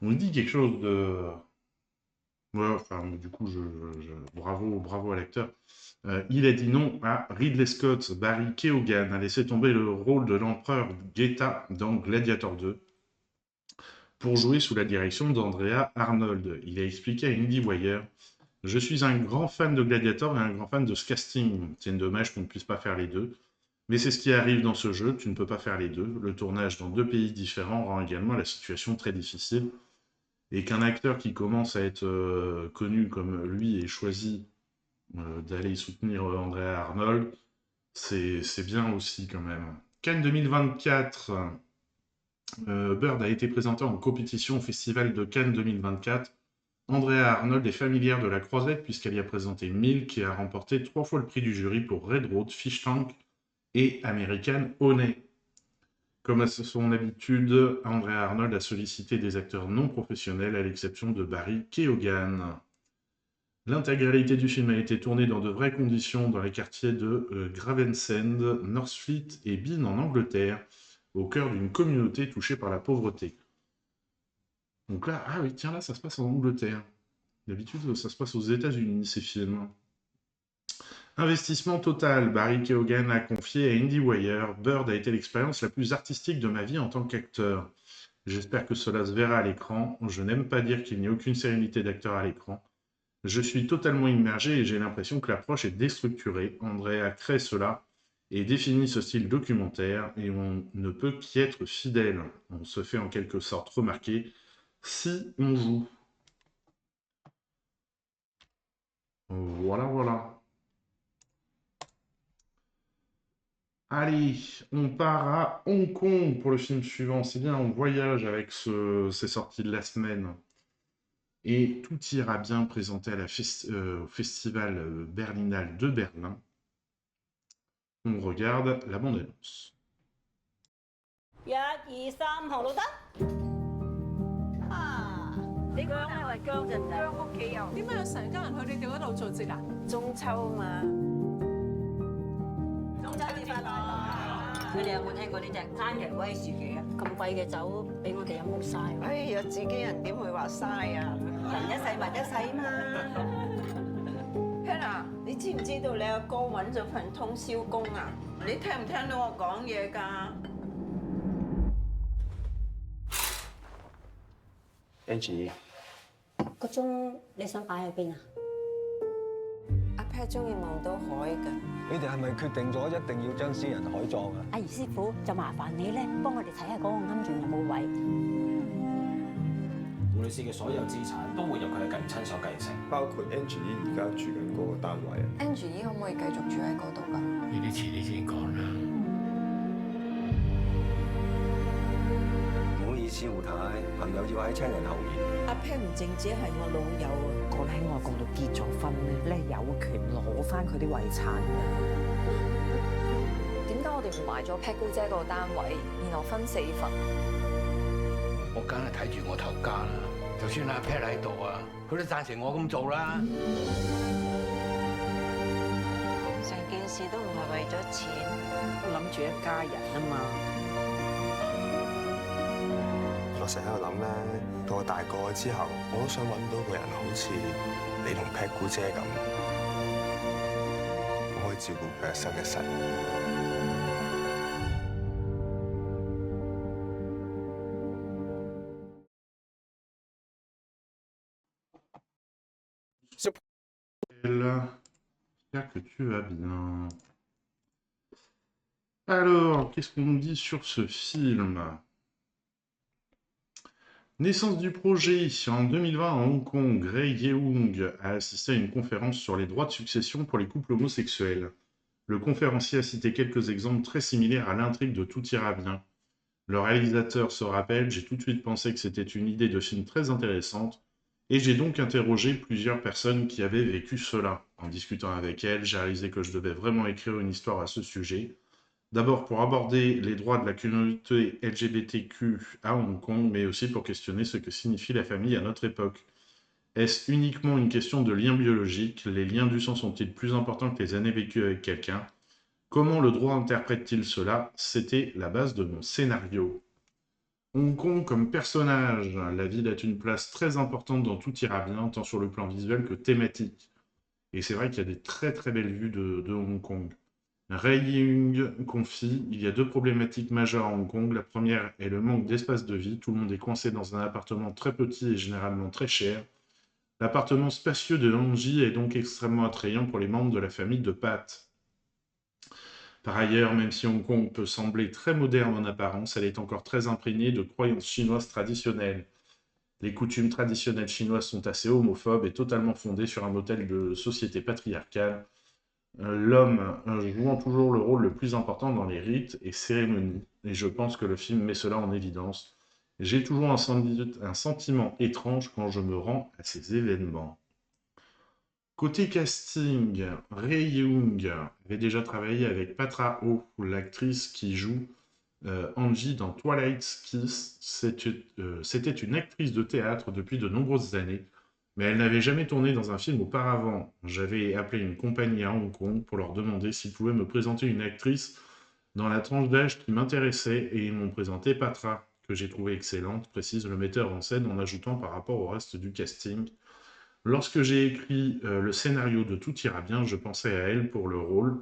S3: On nous dit quelque chose de... Ouais, enfin, du coup, bravo à l'acteur. Il a dit non à Ridley Scott. Barry Keoghan a laissé tomber le rôle de l'empereur Geta dans Gladiator 2 pour jouer sous la direction d'Andrea Arnold. Il a expliqué à IndieWire: « Je suis un grand fan de Gladiator et un grand fan de ce casting. C'est dommage qu'on ne puisse pas faire les deux. Mais c'est ce qui arrive dans ce jeu, tu ne peux pas faire les deux. Le tournage dans 2 pays différents rend également la situation très difficile. Et qu'un acteur qui commence à être connu comme lui ait choisi d'aller soutenir Andrea Arnold, c'est bien aussi quand même. » Cannes 2024, Bird a été présenté en compétition au Festival de Cannes 2024. Andrea Arnold est familière de la croisette puisqu'elle y a présenté Milk et a remporté 3 fois le prix du jury pour Red Road, Fish Tank et American Honey. Comme à son habitude, Andrea Arnold a sollicité des acteurs non professionnels à l'exception de Barry Keoghan. L'intégralité du film a été tournée dans de vraies conditions dans les quartiers de Gravesend, Northfleet et Bean en Angleterre, au cœur d'une communauté touchée par la pauvreté. Donc là, ah oui, tiens, là, ça se passe en Angleterre. D'habitude, ça se passe aux États-Unis, ces films. Investissement total. Barry Keoghan a confié à IndieWire: « Bird a été l'expérience la plus artistique de ma vie en tant qu'acteur. J'espère que cela se verra à l'écran. Je n'aime pas dire qu'il n'y a aucune sérénité d'acteur à l'écran. Je suis totalement immergé et j'ai l'impression que l'approche est déstructurée. Andrea crée cela et définit ce style documentaire et on ne peut qu'y être fidèle. On se fait en quelque sorte remarquer si on joue. » Voilà, voilà. Allez, on part à Hong Kong pour le film suivant. C'est bien, on voyage avec ces sorties de la semaine. Et tout ira bien présenté à au Festival Berlinale de Berlin. On regarde la bande-annonce.
S14: 1、2、3號都得。啊，你姜咧？喂，姜就唔得。姜屋企有。點解有成家人去你哋嗰度做節啊？中秋嘛。中秋節快樂！佢哋有冇聽過呢隻山羊威士忌啊？咁貴嘅酒俾我哋飲冇嘥。哎呀，自己人點會話嘥啊？人一世物一世嘛。Hannah， 你知唔知道你阿哥揾咗份通宵工啊？你聽唔聽到我講嘢㗎？
S15: Angie，
S16: 個鐘你想擺喺邊啊？
S17: 阿 Pat 中意望到海㗎。
S15: 你哋係咪決定咗一定要將私人海葬啊？
S16: 阿余師傅就麻煩你咧，幫我哋睇下嗰個龕場有冇位。
S18: 胡女士嘅所有資產都會由佢嘅近親所繼承，
S15: 包括 Angie 而家住緊嗰個單位啊。
S17: Angie 可唔可以繼續住喺嗰度㗎？
S18: 呢啲遲啲先講啦。
S8: 唔好意思
S15: 師傅太，朋友要喺親人後面。
S19: 阿 Pat 唔淨止係我老友啊，
S20: 我喺外國度結咗婚咧，你係有權攞翻佢啲遺產嘅。
S17: 點解我哋唔賣咗 Pat 姑姐個單位，然後分4份？
S21: 我梗係睇住我頭家啦，就算阿 Pat 喺度啊，佢都贊成我咁做啦。
S17: 成件事都唔係為咗錢，
S20: 諗住一家人啊嘛。
S15: 我成日喺度諗咧，到我大個之後，我都想揾到個人好似你同 Pat 姑姐咁，我可以照顧佢一生一世。
S3: J'espère que tu vas bien. Alors, qu'est-ce qu'on nous dit sur ce film? Naissance du projet. En 2020, à Hong Kong, Ray Yeung a assisté à une conférence sur les droits de succession pour les couples homosexuels. Le conférencier a cité quelques exemples très similaires à l'intrigue de Tout ira bien. Le réalisateur se rappelle, j'ai tout de suite pensé que c'était une idée de film très intéressante, et j'ai donc interrogé plusieurs personnes qui avaient vécu cela. En discutant avec elles, j'ai réalisé que je devais vraiment écrire une histoire à ce sujet. D'abord pour aborder les droits de la communauté LGBTQ à Hong Kong, mais aussi pour questionner ce que signifie la famille à notre époque. Est-ce uniquement une question de liens biologiques? Les liens du sang sont-ils plus importants que les années vécues avec quelqu'un? Comment le droit interprète-t-il cela? C'était la base de mon scénario. Hong Kong comme personnage, la ville a une place très importante dans Tout ira bien, tant sur le plan visuel que thématique. Et c'est vrai qu'il y a des très très belles vues de Hong Kong. Ray Yeung confie, il y a 2 problématiques majeures à Hong Kong. La première est le manque d'espace de vie. Tout le monde est coincé dans un appartement très petit et généralement très cher. L'appartement spacieux de Hongji est donc extrêmement attrayant pour les membres de la famille de Pat. Par ailleurs, même si Hong Kong peut sembler très moderne en apparence, elle est encore très imprégnée de croyances chinoises traditionnelles. Les coutumes traditionnelles chinoises sont assez homophobes et totalement fondées sur un modèle de société patriarcale, l'homme jouant toujours le rôle le plus important dans les rites et cérémonies. Et je pense que le film met cela en évidence. J'ai toujours un sentiment étrange quand je me rends à ces événements. Côté casting, Ray Yeung avait déjà travaillé avec Patra Oh, l'actrice qui joue Angie dans Twilight's Kiss. C'était une actrice de théâtre depuis de nombreuses années, mais elle n'avait jamais tourné dans un film auparavant. J'avais appelé une compagnie à Hong Kong pour leur demander s'ils pouvaient me présenter une actrice dans la tranche d'âge qui m'intéressait, et ils m'ont présenté Patra, que j'ai trouvé excellente, précise le metteur en scène en ajoutant par rapport au reste du casting. Lorsque j'ai écrit le scénario de Tout ira bien, je pensais à elle pour le rôle.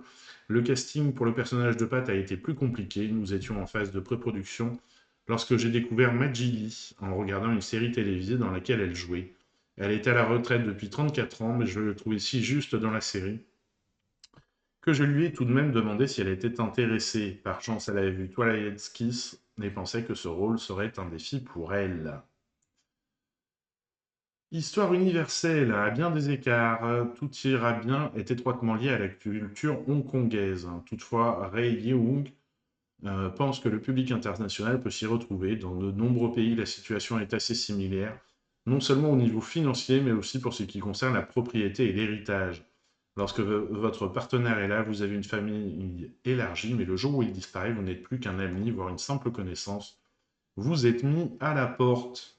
S3: Le casting pour le personnage de Pat a été plus compliqué. Nous étions en phase de pré-production lorsque j'ai découvert Maggie Lee en regardant une série télévisée dans laquelle elle jouait. Elle est à la retraite depuis 34 ans, mais je le trouvais si juste dans la série que je lui ai tout de même demandé si elle était intéressée. Par chance, elle avait vu Twilight's Kiss et pensait que ce rôle serait un défi pour elle. Histoire universelle, à bien des écarts, Tout ira bien est étroitement lié à la culture hongkongaise. Toutefois, Ray Yeung pense que le public international peut s'y retrouver. Dans de nombreux pays, la situation est assez similaire, non seulement au niveau financier, mais aussi pour ce qui concerne la propriété et l'héritage. Lorsque votre partenaire est là, vous avez une famille élargie, mais le jour où il disparaît, vous n'êtes plus qu'un ami, voire une simple connaissance. Vous êtes mis à la porte.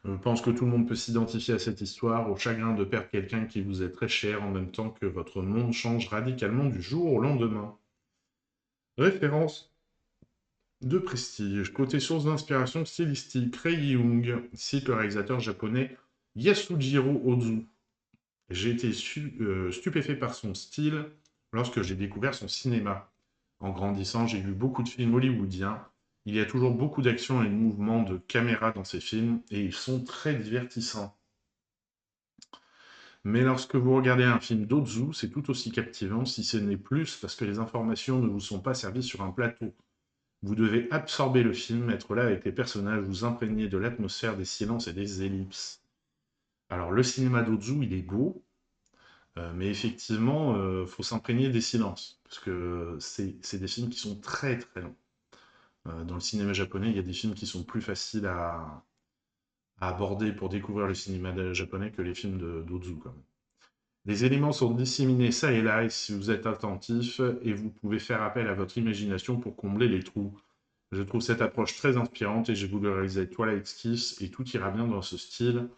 S3: Je pense que tout le monde peut s'identifier à cette histoire, au chagrin de perdre quelqu'un qui vous est très cher, en même temps que votre monde change radicalement du jour au lendemain. Référence de prestige. Côté source d'inspiration stylistique, Ray Yeung cite le réalisateur japonais Yasujiro Ozu. J'ai été stupéfait par son style lorsque j'ai découvert son cinéma. En grandissant, j'ai vu beaucoup de films hollywoodiens. Il y a toujours beaucoup d'action et de mouvements de caméra dans ces films, et ils sont très divertissants. Mais lorsque vous regardez un film d'Ozu, c'est tout aussi captivant, si ce n'est plus, parce que les informations ne vous sont pas servies sur un plateau. Vous devez absorber le film, être là avec les personnages, vous imprégner de l'atmosphère, des silences et des ellipses. Alors le cinéma d'Ozu, il est beau, mais effectivement, faut s'imprégner des silences, parce que c'est des films qui sont très très longs. Dans le cinéma japonais, il y a des films qui sont plus faciles à aborder pour découvrir le cinéma japonais que les films d'Ozu, quand même. Les éléments sont disséminés ça et là, et si vous êtes attentif, et vous pouvez faire appel à votre imagination pour combler les trous. Je trouve cette approche très inspirante et j'ai voulu réaliser Twilight Skiffs et tout ira bien dans ce style.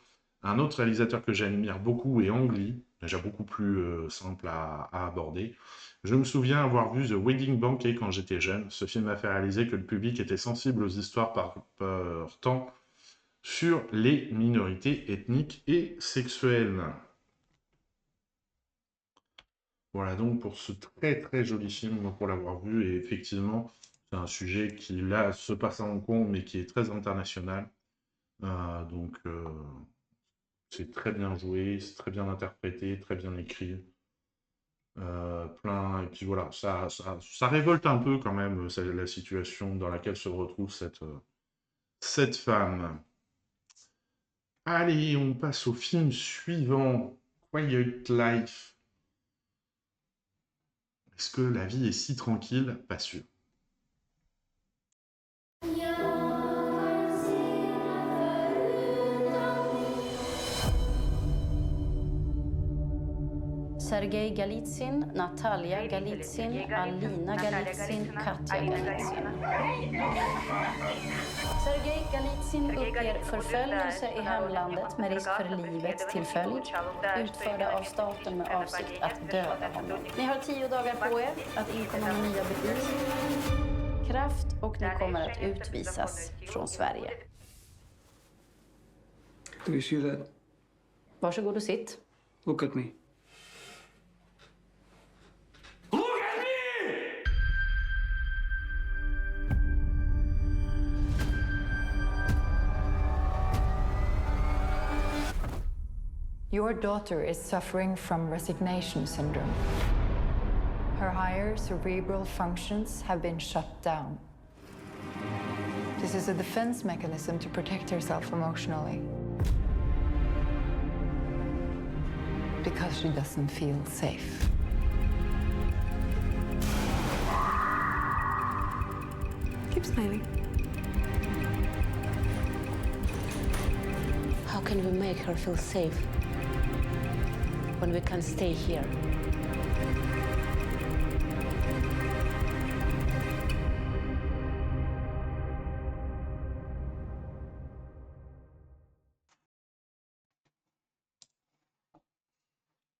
S3: Un autre réalisateur que j'admire beaucoup est Ang Lee, déjà beaucoup plus simple à aborder. Je me souviens avoir vu The Wedding Banquet quand j'étais jeune. Ce film m'a fait réaliser que le public était sensible aux histoires portant sur les minorités ethniques et sexuelles. Voilà donc pour ce très très joli film, pour l'avoir vu, et effectivement, c'est un sujet qui là se passe à Hong Kong, mais qui est très international. Donc c'est très bien joué, c'est très bien interprété, très bien écrit. Et puis voilà, ça révolte un peu quand même la situation dans laquelle se retrouve cette femme. Allez, on passe au film suivant, Quiet Life. Est-ce que la vie est si tranquille? Pas sûr.
S2: Sergej Galitzin, Natalia Galitzin, Alina Galitzin, Katja Galitzin. Sergej Galitzin uppger förföljelse i hemlandet med risk för livet till följd, utförda av staten med avsikt att döda honom. Ni har 10 dagar på er att inkomma med nya bevis, kraft och ni kommer att utvisas från Sverige.
S11: Do you see that?
S2: Varsågod och sitt.
S11: Look at me.
S22: Your daughter is suffering from resignation syndrome. Her higher cerebral functions have been shut down. This is a defense mechanism to protect herself emotionally. Because she doesn't feel safe.
S4: Keep smiling. How can we make her feel safe when we can stay here?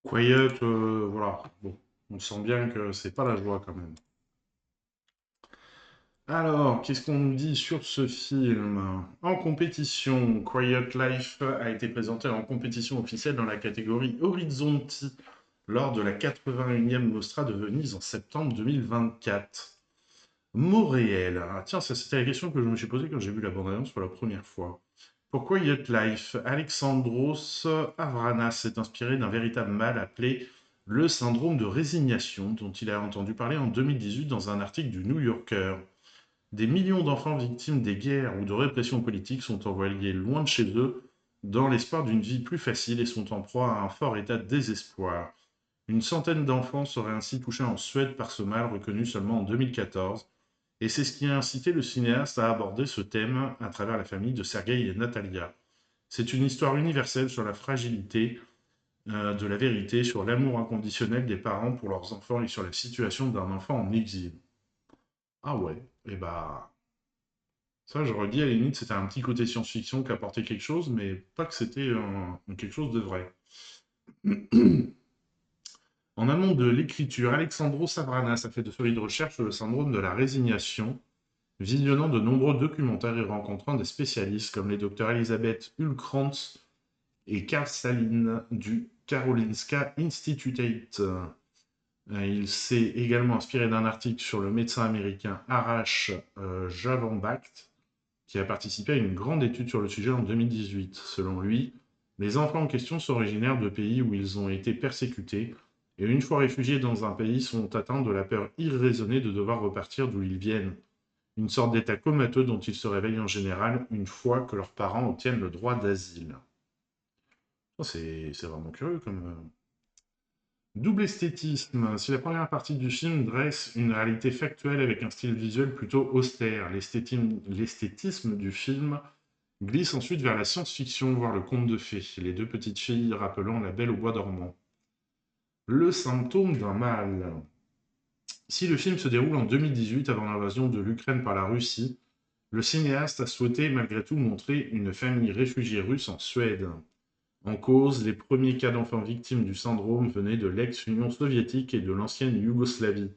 S3: Quiet, voilà. Bon, on sent bien que c'est pas la joie quand même. Alors, qu'est-ce qu'on nous dit sur ce film? En compétition, Quiet Life a été présenté en compétition officielle dans la catégorie Horizonti lors de la 81e Mostra de Venise en septembre 2024. Mot réel. Ah, tiens, ça c'était la question que je me suis posée quand j'ai vu la bande-annonce pour la première fois. Pour Quiet Life, Alexandros Avranas s'est inspiré d'un véritable mal appelé le syndrome de résignation, dont il a entendu parler en 2018 dans un article du New Yorker. Des millions d'enfants victimes des guerres ou de répression politique sont envoyés loin de chez eux dans l'espoir d'une vie plus facile et sont en proie à un fort état de désespoir. Une centaine d'enfants seraient ainsi touchés en Suède par ce mal reconnu seulement en 2014, et c'est ce qui a incité le cinéaste à aborder ce thème à travers la famille de Sergej et Natalia. C'est une histoire universelle sur la fragilité de la vérité, sur l'amour inconditionnel des parents pour leurs enfants et sur la situation d'un enfant en exil. Ah ouais, et bah... Ça, j'aurais dit, à la limite, c'était un petit côté science-fiction qui apportait quelque chose, mais pas que c'était quelque chose de vrai. En amont de l'écriture, Alexandros Avranas a fait de solides recherches sur le syndrome de la résignation, visionnant de nombreux documentaires et rencontrant des spécialistes comme les docteurs Elisabeth Hultkrantz et Carl Salin du Karolinska Institutet. Il s'est également inspiré d'un article sur le médecin américain Arash Javanbakht, qui a participé à une grande étude sur le sujet en 2018. Selon lui, les enfants en question sont originaires de pays où ils ont été persécutés, et une fois réfugiés dans un pays, sont atteints de la peur irraisonnée de devoir repartir d'où ils viennent. Une sorte d'état comateux dont ils se réveillent en général une fois que leurs parents obtiennent le droit d'asile. Oh, c'est vraiment curieux comme Double esthétisme. Si la première partie du film dresse une réalité factuelle avec un style visuel plutôt austère, l'esthétisme du film glisse ensuite vers la science-fiction, voire le conte de fées, les deux petites filles rappelant La Belle au bois dormant. Le symptôme d'un mal. Si le film se déroule en 2018 avant l'invasion de l'Ukraine par la Russie, le cinéaste a souhaité malgré tout montrer une famille réfugiée russe en Suède. En cause, les premiers cas d'enfants victimes du syndrome venaient de l'ex-Union soviétique et de l'ancienne Yougoslavie.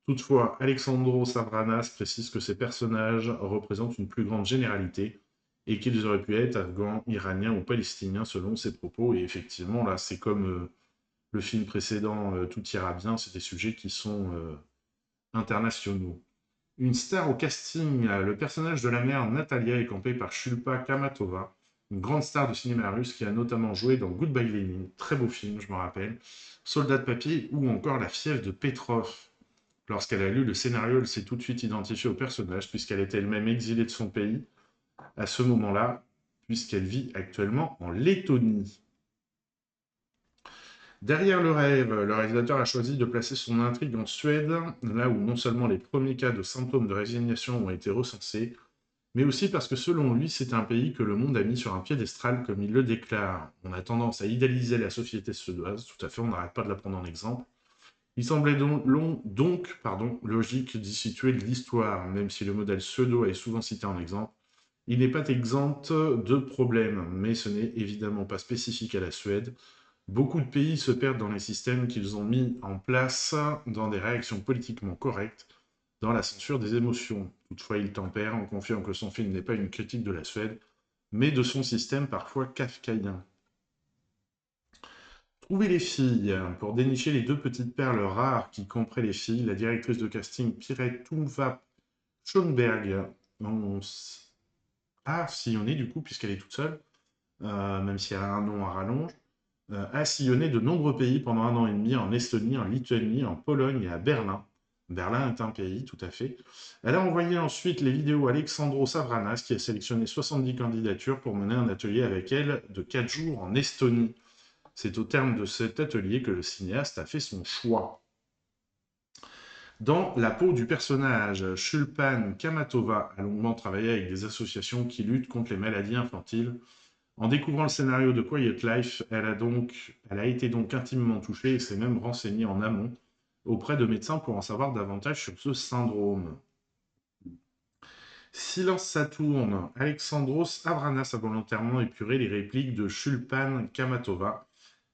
S3: Toutefois, Alexandros Avranas précise que ces personnages représentent une plus grande généralité et qu'ils auraient pu être afghans, iraniens ou palestiniens selon ses propos. Et effectivement, là, c'est comme le film précédent, Tout ira bien, c'est des sujets qui sont internationaux. Une star au casting, le personnage de la mère Natalia est campé par Shulpa Kamatova, une grande star de cinéma russe qui a notamment joué dans Goodbye Lenin, très beau film, je me rappelle, Soldat de papier ou encore La fièvre de Petrov. Lorsqu'elle a lu le scénario, elle s'est tout de suite identifiée au personnage puisqu'elle était elle-même exilée de son pays à ce moment-là, puisqu'elle vit actuellement en Lettonie. Derrière le rêve, le réalisateur a choisi de placer son intrigue en Suède, là où non seulement les premiers cas de symptômes de résignation ont été recensés, mais aussi parce que selon lui, c'est un pays que le monde a mis sur un piédestal comme il le déclare. On a tendance à idéaliser la société suédoise, tout à fait, on n'arrête pas de la prendre en exemple. Il semblait donc logique d'y situer l'histoire, même si le modèle suédois est souvent cité en exemple. Il n'est pas exempt de problèmes, mais ce n'est évidemment pas spécifique à la Suède. Beaucoup de pays se perdent dans les systèmes qu'ils ont mis en place dans des réactions politiquement correctes, dans la censure des émotions. Toutefois, il tempère en confiant que son film n'est pas une critique de la Suède, mais de son système parfois kafkaïen. Trouver les filles. Pour dénicher les deux petites perles rares qui comparaient les filles, la directrice de casting Pirette Tumva Schoenberg a sillonné du coup, puisqu'elle est toute seule, même si elle a un nom à rallonge, a sillonné de nombreux pays pendant 1 an et demi, en Estonie, en Lituanie, en Pologne et à Berlin. Berlin est un pays, tout à fait. Elle a envoyé ensuite les vidéos à Alexandros Avranas, qui a sélectionné 70 candidatures pour mener un atelier avec elle de 4 jours en Estonie. C'est au terme de cet atelier que le cinéaste a fait son choix. Dans la peau du personnage, Shulpan Kamatova a longuement travaillé avec des associations qui luttent contre les maladies infantiles. En découvrant le scénario de Quiet Life, elle a été donc intimement touchée et s'est même renseignée en amont auprès de médecins pour en savoir davantage sur ce syndrome. Silence Saturne, Alexandros Avranas a volontairement épuré les répliques de Shulpan Kamatova,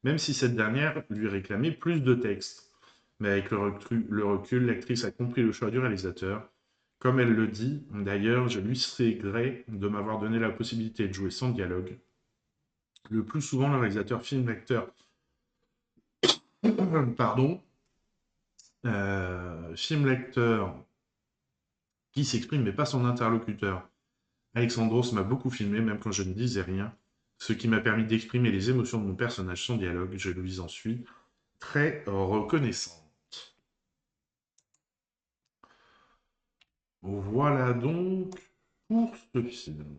S3: même si cette dernière lui réclamait plus de texte. Mais avec le recul, l'actrice a compris le choix du réalisateur. Comme elle le dit, d'ailleurs, je lui serais gré de m'avoir donné la possibilité de jouer sans dialogue. Le plus souvent, le réalisateur filme l'acteur filme l'acteur qui s'exprime, mais pas son interlocuteur. Alexandros m'a beaucoup filmé, même quand je ne disais rien, ce qui m'a permis d'exprimer les émotions de mon personnage sans dialogue. Je lui en suis très reconnaissante. Voilà donc pour ce film.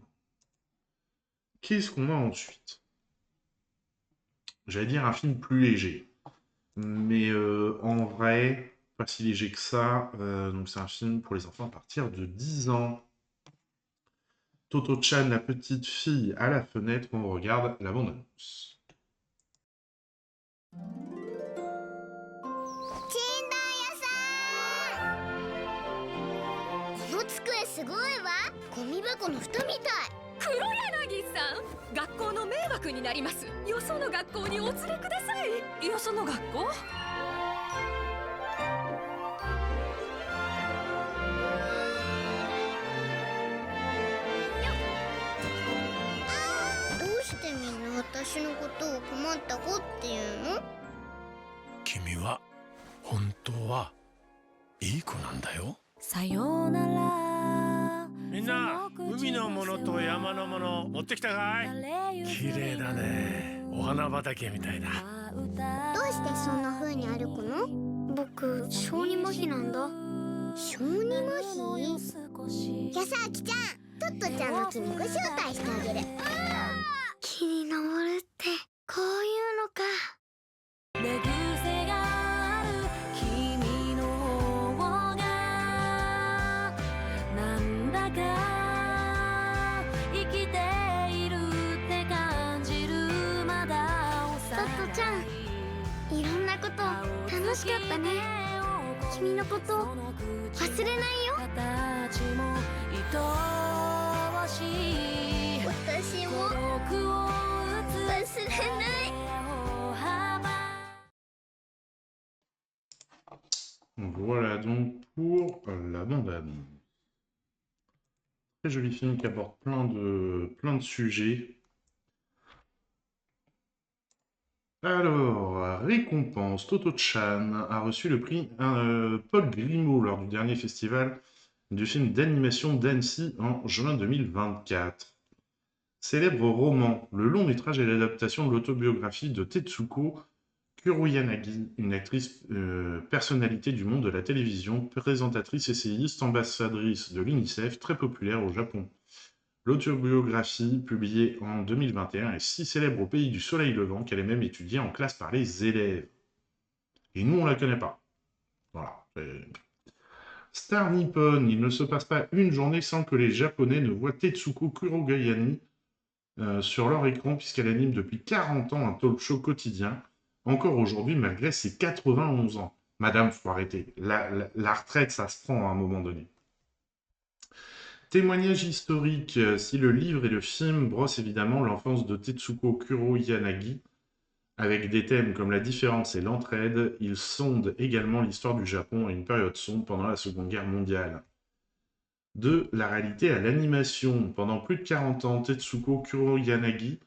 S3: Qu'est-ce qu'on a ensuite ? J'allais dire un film plus léger. Mais en vrai, pas si léger que ça. Donc c'est un film pour les enfants à partir de 10 ans. Toto-chan, la petite fille à la fenêtre, on regarde la bande-annonce.
S12: すごいわ。ゴミ箱の蓋みたい。黒柳さん、学校の迷惑になります。よその学校にお連れください。よその学校？どうしてみんな私のことを困った子っていうの？
S1: 君は本当はいい子なんだよ。
S6: さようなら。
S1: みんな、海のものと山のもの持ってきたかい？綺麗だね。お花畑みたいだ。
S12: どうしてそんな風に歩くの？僕、小児麻痺なんだ。小児麻痺？じゃあさ、あきちゃん、トットちゃんの木にご招待してあげる。木に登るってこういうのか。寝癖がトちゃん、いろんなこと楽しかったね。君のこと忘れないよ。私も忘れない。
S3: Voilà donc pour la bande-annonce. Très joli film qui aborde plein de sujets. Alors, récompense, Toto-chan a reçu le prix Paul Grimaud lors du dernier festival du film d'animation d'Annecy en juin 2024. Célèbre roman, le long métrage est l'adaptation de l'autobiographie de Tetsuko Kuroyanagi, une actrice personnalité du monde de la télévision, présentatrice essayiste, ambassadrice de l'UNICEF, très populaire au Japon. L'autobiographie, publiée en 2021, est si célèbre au pays du soleil levant qu'elle est même étudiée en classe par les élèves. Et nous, on la connaît pas. Voilà. Star Nippon, il ne se passe pas une journée sans que les Japonais ne voient Tetsuko Kuroyanagi sur leur écran, puisqu'elle anime depuis 40 ans un talk show quotidien, encore aujourd'hui malgré ses 91 ans. Madame, faut arrêter. La retraite, ça se prend à un moment donné. Témoignage historique, si le livre et le film brossent évidemment l'enfance de Tetsuko Kuroyanagi, avec des thèmes comme la différence et l'entraide, ils sondent également l'histoire du Japon à une période sombre pendant la Seconde Guerre mondiale. De la réalité à l'animation, pendant plus de 40 ans, Tetsuko Kuroyanagi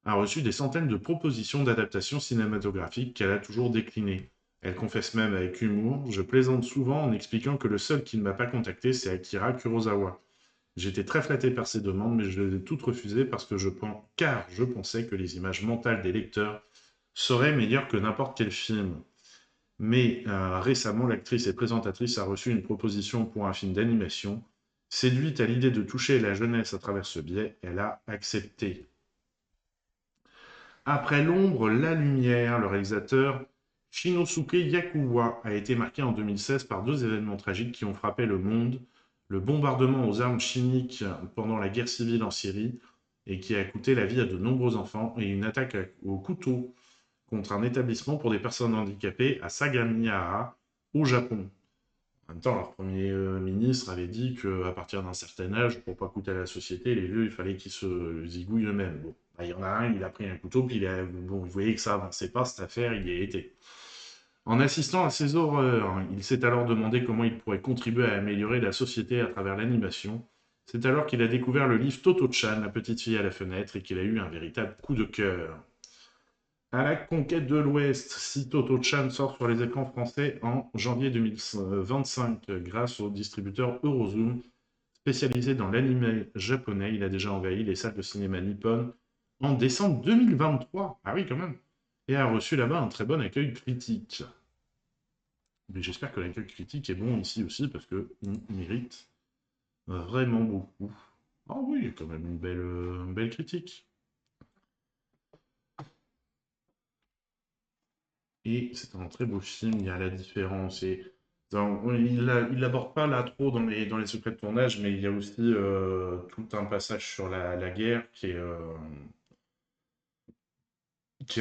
S3: a reçu des centaines de propositions d'adaptation cinématographique qu'elle a toujours déclinées. Elle confesse même avec humour « Je plaisante souvent en expliquant que le seul qui ne m'a pas contacté, c'est Akira Kurosawa. J'étais très flatté par ses demandes, mais je les ai toutes refusées car je pensais que les images mentales des lecteurs seraient meilleures que n'importe quel film. » Mais récemment, l'actrice et présentatrice a reçu une proposition pour un film d'animation. Séduite à l'idée de toucher la jeunesse à travers ce biais, elle a accepté. Après l'ombre, la lumière, le réalisateur Shinosuke Yakuwa a été marqué en 2016 par deux événements tragiques qui ont frappé le monde. Le bombardement aux armes chimiques pendant la guerre civile en Syrie et qui a coûté la vie à de nombreux enfants, et une attaque au couteau contre un établissement pour des personnes handicapées à Sagamihara, au Japon. En même temps, leur premier ministre avait dit qu'à partir d'un certain âge, pour ne pas coûter à la société, les vieux, il fallait qu'ils se zigouillent eux-mêmes. Bon, bah, il y en a un, il a pris un couteau, puis vous voyez que ça avançait pas, cette affaire, il y a été. En assistant à ces horreurs, il s'est alors demandé comment il pourrait contribuer à améliorer la société à travers l'animation. C'est alors qu'il a découvert le livre Toto-chan, la petite fille à la fenêtre, et qu'il a eu un véritable coup de cœur. À la conquête de l'Ouest, si Toto-chan sort sur les écrans français en janvier 2025 grâce au distributeur Eurozoom, spécialisé dans l'anime japonais, il a déjà envahi les salles de cinéma nippon en décembre 2023. Ah oui, quand même. Et a reçu là-bas un très bon accueil critique. Mais j'espère que l'accueil critique est bon ici aussi, parce qu'il mérite vraiment beaucoup. Ah oui, il y a quand même une belle critique. Et c'est un très beau film, il y a la différence. Et il l'aborde pas là trop dans les secrets de tournage, mais il y a aussi tout un passage sur la guerre qui est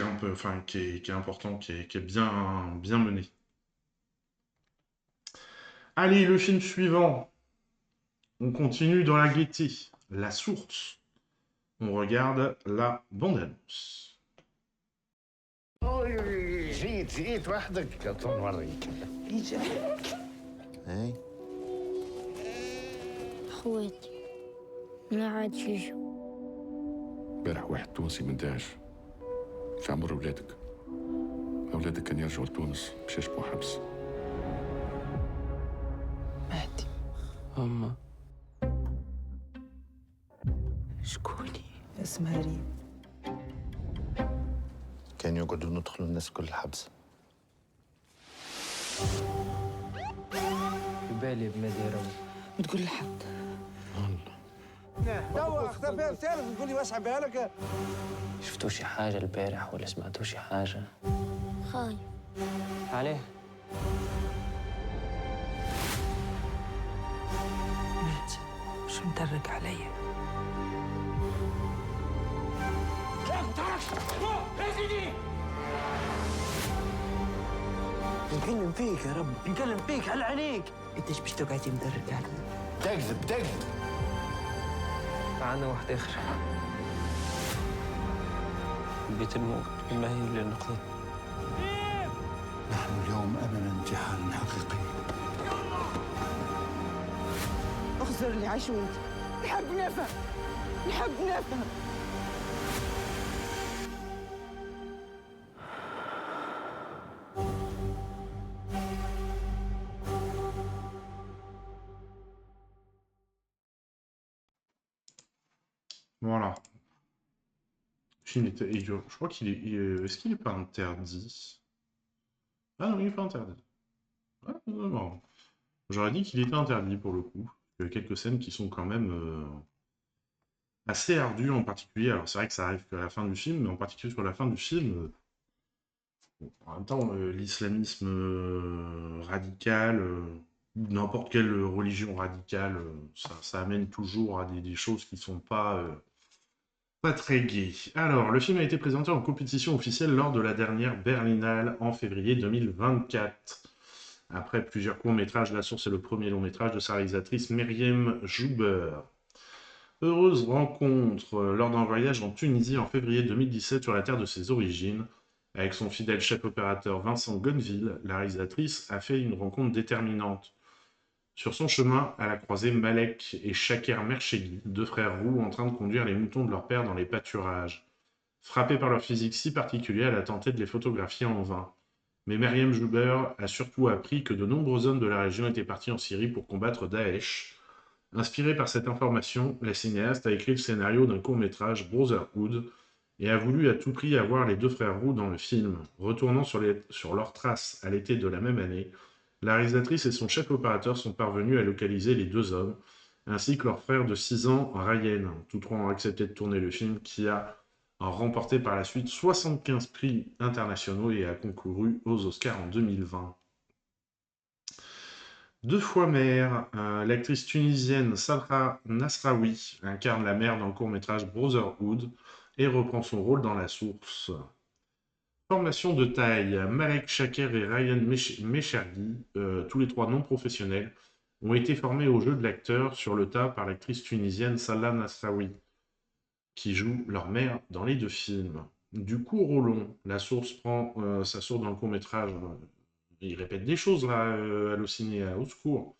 S3: un peu, enfin, qui est important, qui est bien mené. Allez, le film suivant. On continue dans la gaieté. La source. On regarde la bande-annonce.
S21: جيت وحدك نوريك
S8: اي
S12: خواتي لا عاد شيشو.
S7: امبارح واحد تونسي من داعش في عمر ولادك. اولادك كان يرجعوا لتونس باش يشبعوا حبس.
S17: مهدي
S21: أما
S17: شكوني؟
S19: اسمها ريم.
S8: كان يقعدوا ندخلوا الناس كل الحبس.
S21: بالي بما داروا
S17: ما تقول لحد.
S21: توا اختفى الثالث تقول لي واسع بالك.
S9: شفتوا شي حاجة البارح ولا سمعتوا شي حاجة؟
S12: خايف.
S9: عليه؟
S17: مات شو مدرق عليا؟
S21: لا سيدي
S11: نكلم فيك يا رب، نكلم فيك على عينيك. انت ايش باش تقعد من الرجال؟ تكذب.
S9: عنا واحد آخر. بيت الموت المهين للنقطة.
S21: نحن اليوم أمام امتحان حقيقي.
S11: اخسر اللي عايش وانت. نحب نفهم.
S3: Voilà. Le film était idiot. Je crois qu'il est... Est-ce qu'il n'est pas interdit? Ah non, il n'est pas interdit. Ah, non. J'aurais dit qu'il était interdit pour le coup. Il y a quelques scènes qui sont quand même assez ardues en particulier. Alors c'est vrai que ça arrive qu'à la fin du film, mais en particulier sur la fin du film... en même temps, l'islamisme radical... n'importe quelle religion radicale, ça amène toujours à des choses qui sont pas très gaies. Alors, le film a été présenté en compétition officielle lors de la dernière Berlinale en février 2024. Après plusieurs courts-métrages, La Source est le premier long-métrage de sa réalisatrice Meriem Jouber. Heureuse rencontre lors d'un voyage en Tunisie en février 2017 sur la terre de ses origines. Avec son fidèle chef-opérateur Vincent Gonville, la réalisatrice a fait une rencontre déterminante. Sur son chemin, elle a croisé Malek et Shaker Merchegui, deux frères roux en train de conduire les moutons de leur père dans les pâturages. Frappée par leur physique si particulier, elle a tenté de les photographier en vain. Mais Meriem Jouber a surtout appris que de nombreux hommes de la région étaient partis en Syrie pour combattre Daesh. Inspirée par cette information, la cinéaste a écrit le scénario d'un court-métrage Brotherhood et a voulu à tout prix avoir les deux frères roux dans le film. Retournant sur leurs traces à l'été de la même année, la réalisatrice et son chef-opérateur sont parvenus à localiser les deux hommes, ainsi que leur frère de 6 ans, Ryan. Tous trois ont accepté de tourner le film qui a remporté par la suite 75 prix internationaux et a concouru aux Oscars en 2020. Deux fois mère, l'actrice tunisienne Sabra Nasraoui incarne la mère dans le court-métrage Brotherhood et reprend son rôle dans La Source. Formation de taille, Malek Shaker et Ryan Merchegui, tous les trois non professionnels, ont été formés au jeu de l'acteur sur le tas par l'actrice tunisienne Salah Nasraoui, qui joue leur mère dans les deux films. Du court au long, La Source prend sa source dans le court-métrage. Il répète des choses là, Allociné, au secours.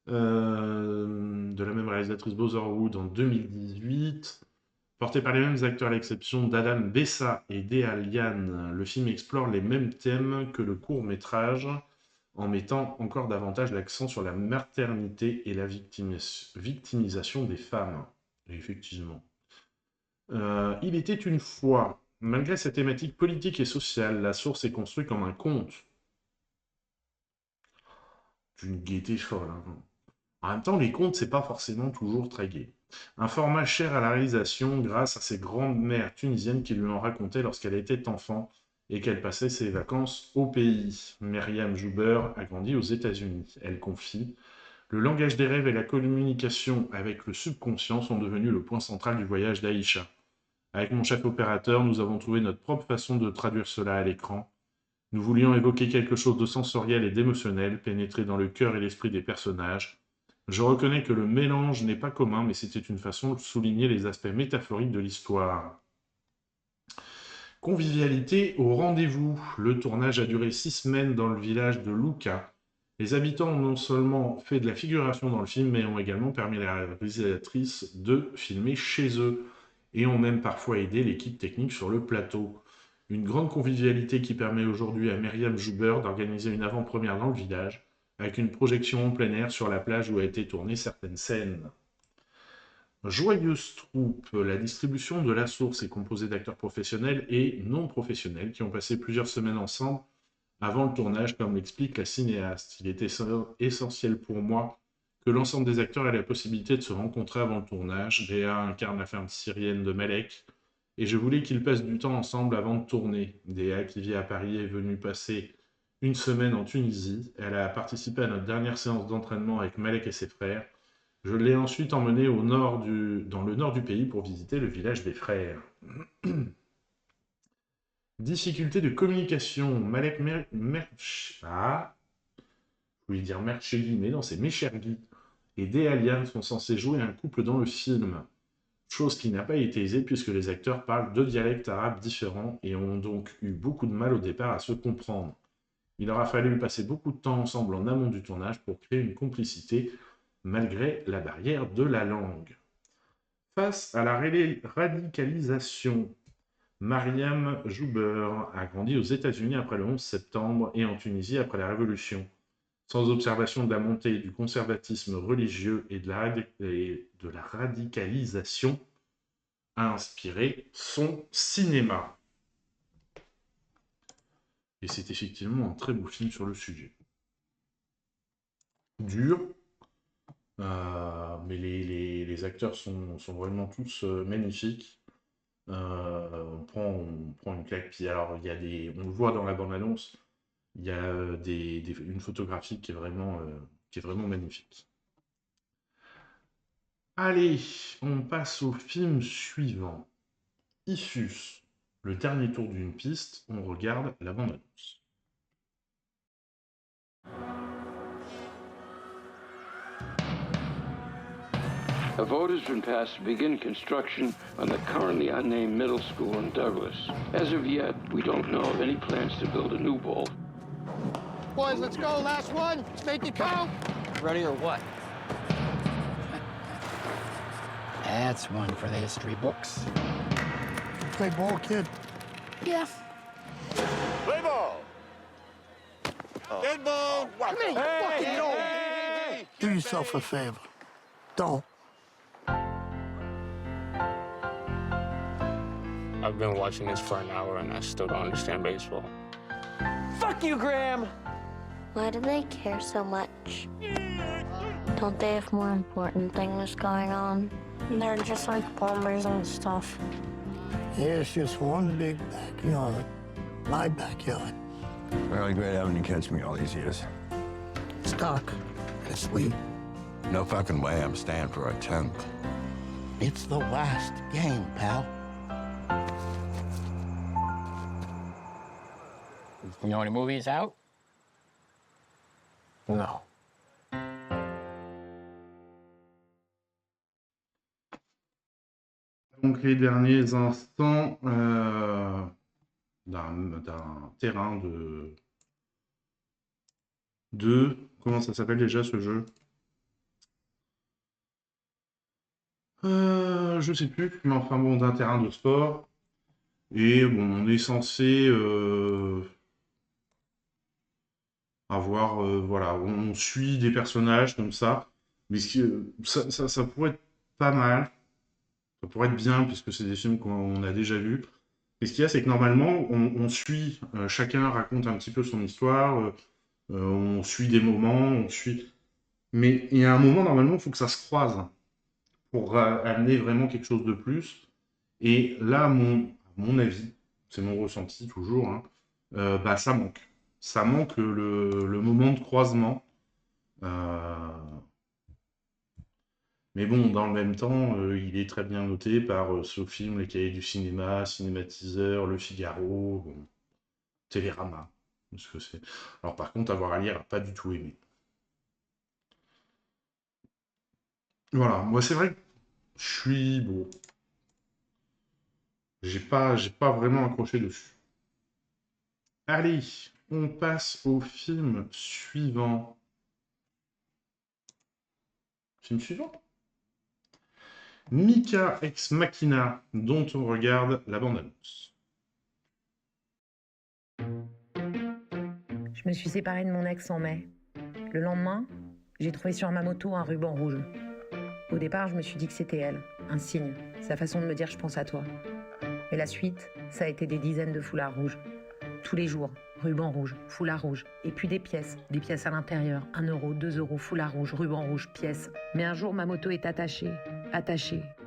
S3: De la même réalisatrice Brotherhood en 2018. Porté par les mêmes acteurs à l'exception d'Adam Bessa et Dea Liane, le film explore les mêmes thèmes que le court-métrage en mettant encore davantage l'accent sur la maternité et la victimisation des femmes. Et effectivement. Il était une fois. Malgré sa thématique politique et sociale, La Source est construite comme un conte. D'une gaieté folle. Hein. En même temps, les contes, c'est pas forcément toujours très gai. Un format cher à la réalisation grâce à ses grandes-mères tunisiennes qui lui en racontaient lorsqu'elle était enfant et qu'elle passait ses vacances au pays. Meriem Jouber a grandi aux États-Unis. Elle confie « Le langage des rêves et la communication avec le subconscient sont devenus le point central du voyage d'Aïcha. Avec mon chef opérateur, nous avons trouvé notre propre façon de traduire cela à l'écran. Nous voulions évoquer quelque chose de sensoriel et d'émotionnel, pénétrer dans le cœur et l'esprit des personnages. Je reconnais que le mélange n'est pas commun, mais c'était une façon de souligner les aspects métaphoriques de l'histoire. Convivialité au rendez-vous. Le tournage a duré 6 semaines dans le village de Luka. Les habitants ont non seulement fait de la figuration dans le film, mais ont également permis à la réalisatrice de filmer chez eux, et ont même parfois aidé l'équipe technique sur le plateau. Une grande convivialité qui permet aujourd'hui à Meriem Jouber d'organiser une avant-première dans le village, avec une projection en plein air sur la plage où a été tournée certaines scènes. Joyeuse troupe, la distribution de La Source est composée d'acteurs professionnels et non professionnels qui ont passé plusieurs semaines ensemble avant le tournage, comme l'explique la cinéaste. Il était essentiel pour moi que l'ensemble des acteurs ait la possibilité de se rencontrer avant le tournage. Dea incarne la femme syrienne de Malek, et je voulais qu'ils passent du temps ensemble avant de tourner. Dea, qui vit à Paris, est venue passer une semaine en Tunisie. Elle a participé à notre dernière séance d'entraînement avec Malek et ses frères. Je l'ai ensuite emmenée dans le nord du pays pour visiter le village des frères. Difficulté de communication. Malek Merchegui, mais non, c'est Meshergui et Dealian sont censés jouer un couple dans le film. Chose qui n'a pas été aisée puisque les acteurs parlent deux dialectes arabes différents et ont donc eu beaucoup de mal au départ à se comprendre. Il aura fallu passer beaucoup de temps ensemble en amont du tournage pour créer une complicité malgré la barrière de la langue. Face à la radicalisation, Mariam Jouber a grandi aux États-Unis après le 11 septembre et en Tunisie après la Révolution. Sans observation de la montée du conservatisme religieux et de la radicalisation, a inspiré son cinéma. Et c'est effectivement un très beau film sur le sujet. Dur, mais les acteurs sont vraiment tous magnifiques. On prend une claque, puis alors il y a on le voit dans la bande-annonce, il y a une photographie qui est vraiment magnifique. Allez, on passe au film suivant. Issus, le dernier tour d'une piste, on regarde la bande-annonce.
S21: A vote has been passed to begin construction on the currently unnamed middle school in Douglas. As of yet, we don't know of any plans to build a new bowl.
S5: Boys, let's go. Last one. Make it count.
S21: Ready or what?
S5: That's one for the history books. Play ball, kid. Yeah.
S10: Play ball. Dead ball.
S5: Come here, you fucking know. Do yourself a favor. Don't.
S9: I've been watching this for an hour and I still don't understand baseball.
S14: Fuck you, Graham!
S12: Why do they care so much? Don't they have more important things going on? They're just like plumbers and stuff.
S5: Here's just one big backyard. My backyard.
S23: Really great having you catch me all these years.
S5: It's dark and it's sweet.
S23: No fucking way I'm staying for a 10th.
S5: It's the last game, pal.
S9: You know any movies out? No.
S3: Donc les derniers instants d'un terrain de... Comment ça s'appelle déjà ce jeu? Je sais plus, mais enfin bon, d'un terrain de sport. Et bon, on est censé avoir, voilà, on suit des personnages comme ça. Mais ça pourrait être pas mal. Ça pourrait être bien, puisque c'est des films qu'on a déjà vus. Et ce qu'il y a, c'est que normalement, on suit, chacun raconte un petit peu son histoire, on suit des moments, on suit... Mais il y a un moment, normalement, il faut que ça se croise pour amener vraiment quelque chose de plus. Et là, à mon avis, c'est mon ressenti toujours, hein, bah, ça manque. Ça manque le moment de croisement. Mais bon, dans le même temps, il est très bien noté par SoFilm, les cahiers du cinéma, Cinématiseur, Le Figaro, bon, Télérama. Parce que c'est... Alors par contre, Avoir à lire, pas du tout aimé. Voilà, moi c'est vrai que je suis... Bon, j'ai pas vraiment accroché dessus. Allez, on passe au film suivant. Film suivant ? Mika Ex Machina, dont on regarde la bande-annonce.
S24: Je me suis séparée de mon ex en mai. Le lendemain, j'ai trouvé sur ma moto un ruban rouge. Au départ, je me suis dit que c'était elle, un signe, sa façon de me dire « je pense à toi ». Et la suite, ça a été des dizaines de foulards rouges. Tous les jours, ruban rouge, foulard rouge, et puis des pièces à l'intérieur, 1 euro, 2 euros, foulard rouge, ruban rouge, pièces. Mais un jour, ma moto est attachée.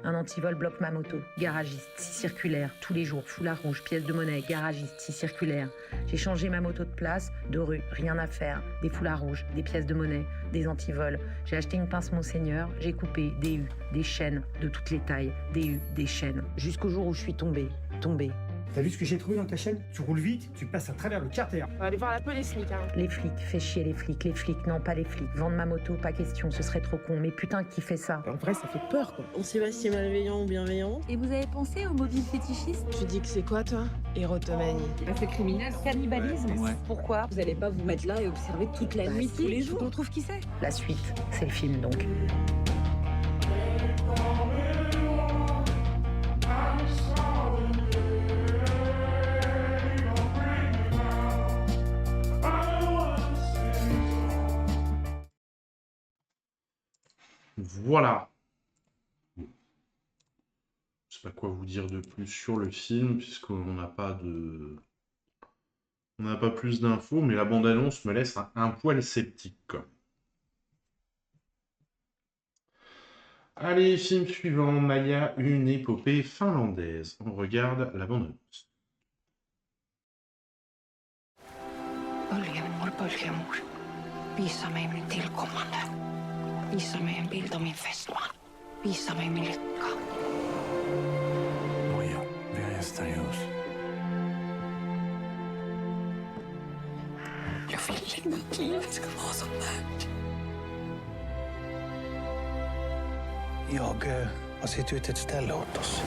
S24: Un antivol bloque ma moto. Garagiste, 6 circulaires, tous les jours, foulard rouge, pièces de monnaie, garagiste, 6 circulaires. J'ai changé ma moto de place, de rue, rien à faire. Des foulards rouges, des pièces de monnaie, des antivols. J'ai acheté une pince Monseigneur, j'ai coupé des U, des chaînes de toutes les tailles, des U, des chaînes. Jusqu'au jour où je suis tombée.
S13: T'as vu ce que j'ai trouvé dans ta chaîne? Tu roules vite, tu passes à travers le carter.
S16: On va aller voir la police, Mika.
S24: Les flics, fais chier les flics, non pas les flics. Vendre ma moto, pas question, ce serait trop con. Mais putain, qui fait ça?
S16: En vrai, ça fait peur, quoi.
S19: On sait pas si c'est malveillant ou bienveillant.
S18: Et vous avez pensé aux mobiles fétichistes?
S16: Tu dis que c'est quoi, toi? Érotomanie.
S18: C'est criminel. Cannibalisme.
S19: Ouais.
S18: Pourquoi? Vous allez pas vous mettre là et observer toute la nuit, tous les jours. On trouve qui c'est.
S24: La suite, c'est le film donc.
S3: Voilà. Je sais pas quoi vous dire de plus sur le film, puisqu'on n'a pas de... On n'a pas plus d'infos, mais la bande-annonce me laisse un poil sceptique, quoi. Allez, film suivant, Maya, une épopée finlandaise. On regarde la bande-annonce.
S20: Bölgemor. Visa mig min tillkommande. Visa mig en bild av min fästman. Visa mig min lycka.
S23: Maja, vi har gästar i oss.
S20: Jag vill inte att livet ska vara så här.
S5: Jag har sett ut ett ställe åt oss.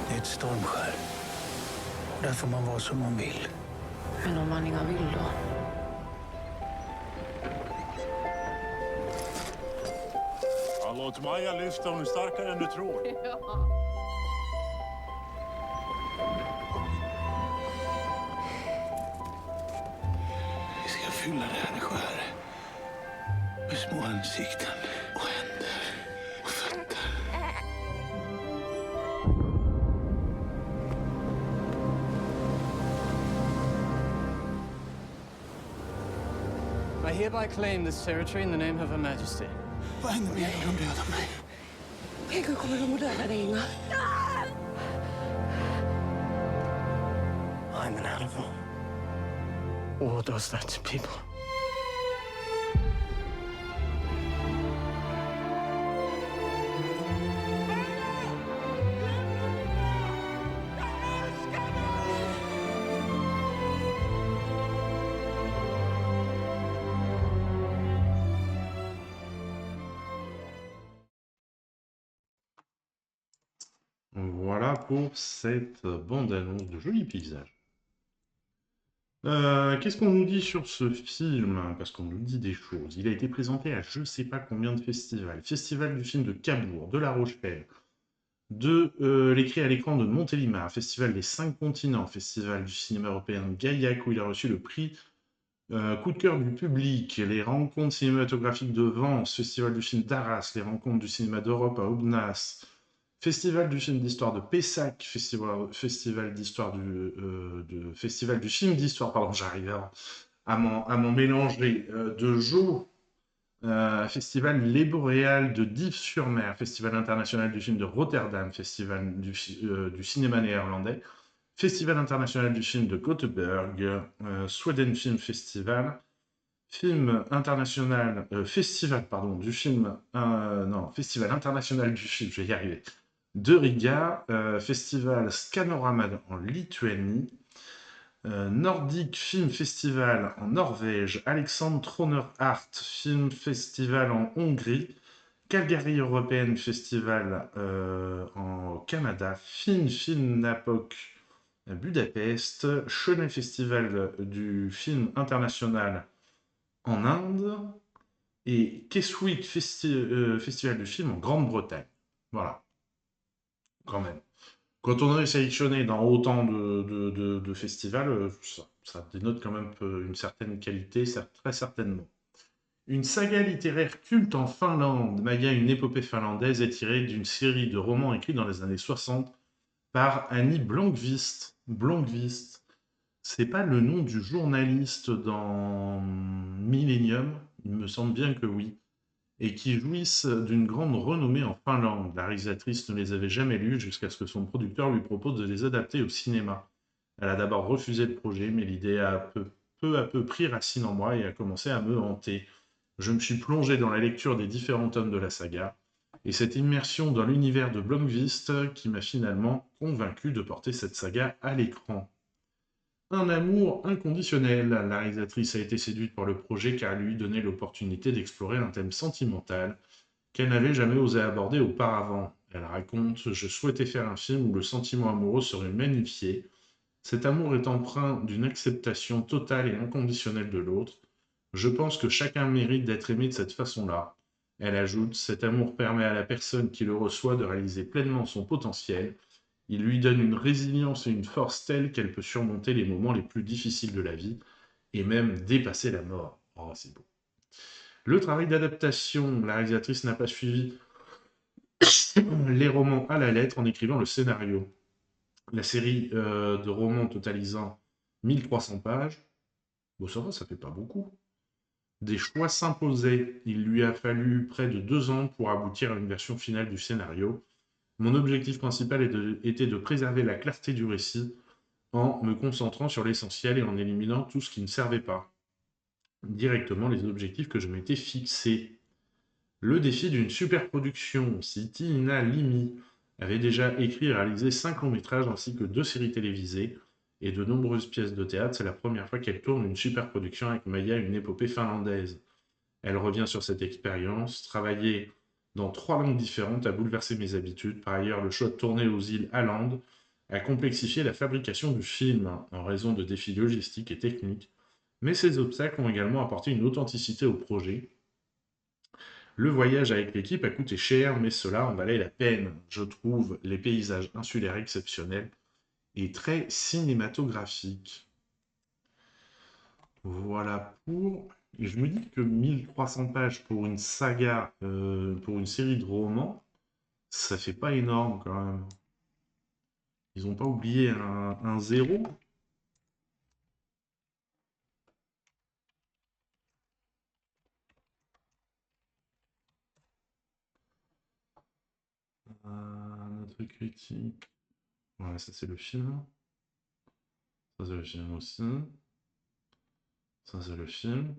S5: Det är ett stormskär. Och där får man vara som man vill.
S20: Men om man inga vill då?
S10: Ja, låt Maja lyfta, hon är starkare än du tror.
S5: Vi ska fylla det här skäret med små ansikten och händer och fötter.
S9: I hereby claim this territory in the name of Her Majesty.
S5: Vad händer med er om de dödar mig?
S20: En gång kommer de att döda dig, Inga.
S9: I'm an animal. War does that to people.
S3: Voilà pour cette bande-annonce de jolis paysages. Qu'est-ce qu'on nous dit sur ce film? Parce qu'on nous dit des choses. Il a été présenté à je sais pas combien de festivals. Festival du film de Cabourg, de La Rochelle, de l'écrit à l'écran de Montélimar, Festival des 5 continents, Festival du cinéma européen de Gaillac, où il a reçu le prix coup de cœur du public, les rencontres cinématographiques de Vence, Festival du film d'Arras, les rencontres du cinéma d'Europe à Aubenas, Festival du film d'histoire de Pessac, Festival d'histoire Festival du film d'histoire, pardon, j'arrive à m'en mélanger, de Jo, Festival Les Boréales de Dives-sur-Mer, Festival international du film de Rotterdam, Festival du cinéma néerlandais, Festival international du film de Göteborg, Sweden Film Festival, Festival international du film, Festival international du film, je vais y arriver, de Riga, Festival Scanorama en Lituanie, Nordic Film Festival en Norvège, Alexandre Troner Art Film Festival en Hongrie, Calgary European Festival en Canada, Film Napoc à Budapest, Chennai Festival du film international en Inde et Keswick Festival du film en Grande-Bretagne. Voilà. Quand même. Quand on est sélectionné dans autant de festivals, ça dénote quand même une certaine qualité, très certainement. Une saga littéraire culte en Finlande, Maya, une épopée finlandaise, est tirée d'une série de romans écrits dans les années 60 par Annie Blomqvist. Blomqvist, c'est pas le nom du journaliste dans Millennium, il me semble bien que oui, et qui jouissent d'une grande renommée en Finlande. La réalisatrice ne les avait jamais lus jusqu'à ce que son producteur lui propose de les adapter au cinéma. Elle a d'abord refusé le projet, mais l'idée a peu à peu pris racine en moi et a commencé à me hanter. Je me suis plongé dans la lecture des différents tomes de la saga, et cette immersion dans l'univers de Blomqvist qui m'a finalement convaincu de porter cette saga à l'écran. Un amour inconditionnel. La réalisatrice a été séduite par le projet car elle lui donnait l'opportunité d'explorer un thème sentimental qu'elle n'avait jamais osé aborder auparavant. Elle raconte « Je souhaitais faire un film où le sentiment amoureux serait magnifié. Cet amour est empreint d'une acceptation totale et inconditionnelle de l'autre. Je pense que chacun mérite d'être aimé de cette façon-là. » Elle ajoute « Cet amour permet à la personne qui le reçoit de réaliser pleinement son potentiel. Il lui donne une résilience et une force telles qu'elle peut surmonter les moments les plus difficiles de la vie et même dépasser la mort. » Oh, c'est beau. Le travail d'adaptation, la réalisatrice n'a pas suivi les romans à la lettre en écrivant le scénario. La série de romans totalisant 1300 pages, bon ça va, ça fait pas beaucoup. Des choix s'imposaient. Il lui a fallu près de 2 ans pour aboutir à une version finale du scénario. Mon objectif principal était de préserver la clarté du récit en me concentrant sur l'essentiel et en éliminant tout ce qui ne servait pas directement les objectifs que je m'étais fixés. Le défi d'une superproduction. Siti Ina Limi avait déjà écrit et réalisé 5 longs-métrages ainsi que 2 séries télévisées et de nombreuses pièces de théâtre. C'est la première fois qu'elle tourne une superproduction avec Maya, une épopée finlandaise. Elle revient sur cette expérience. Travailler dans 3 langues différentes a bouleversé mes habitudes. Par ailleurs, le choix de tourner aux îles Åland a complexifié la fabrication du film en raison de défis logistiques et techniques. Mais ces obstacles ont également apporté une authenticité au projet. Le voyage avec l'équipe a coûté cher, mais cela en valait la peine. Je trouve les paysages insulaires exceptionnels et très cinématographiques. Voilà pour... Et je me dis que 1300 pages pour une saga, pour une série de romans, ça fait pas énorme quand même. Ils n'ont pas oublié un 0. Notre critique. Voilà, ça c'est le film. Ça c'est le film aussi. Ça c'est le film.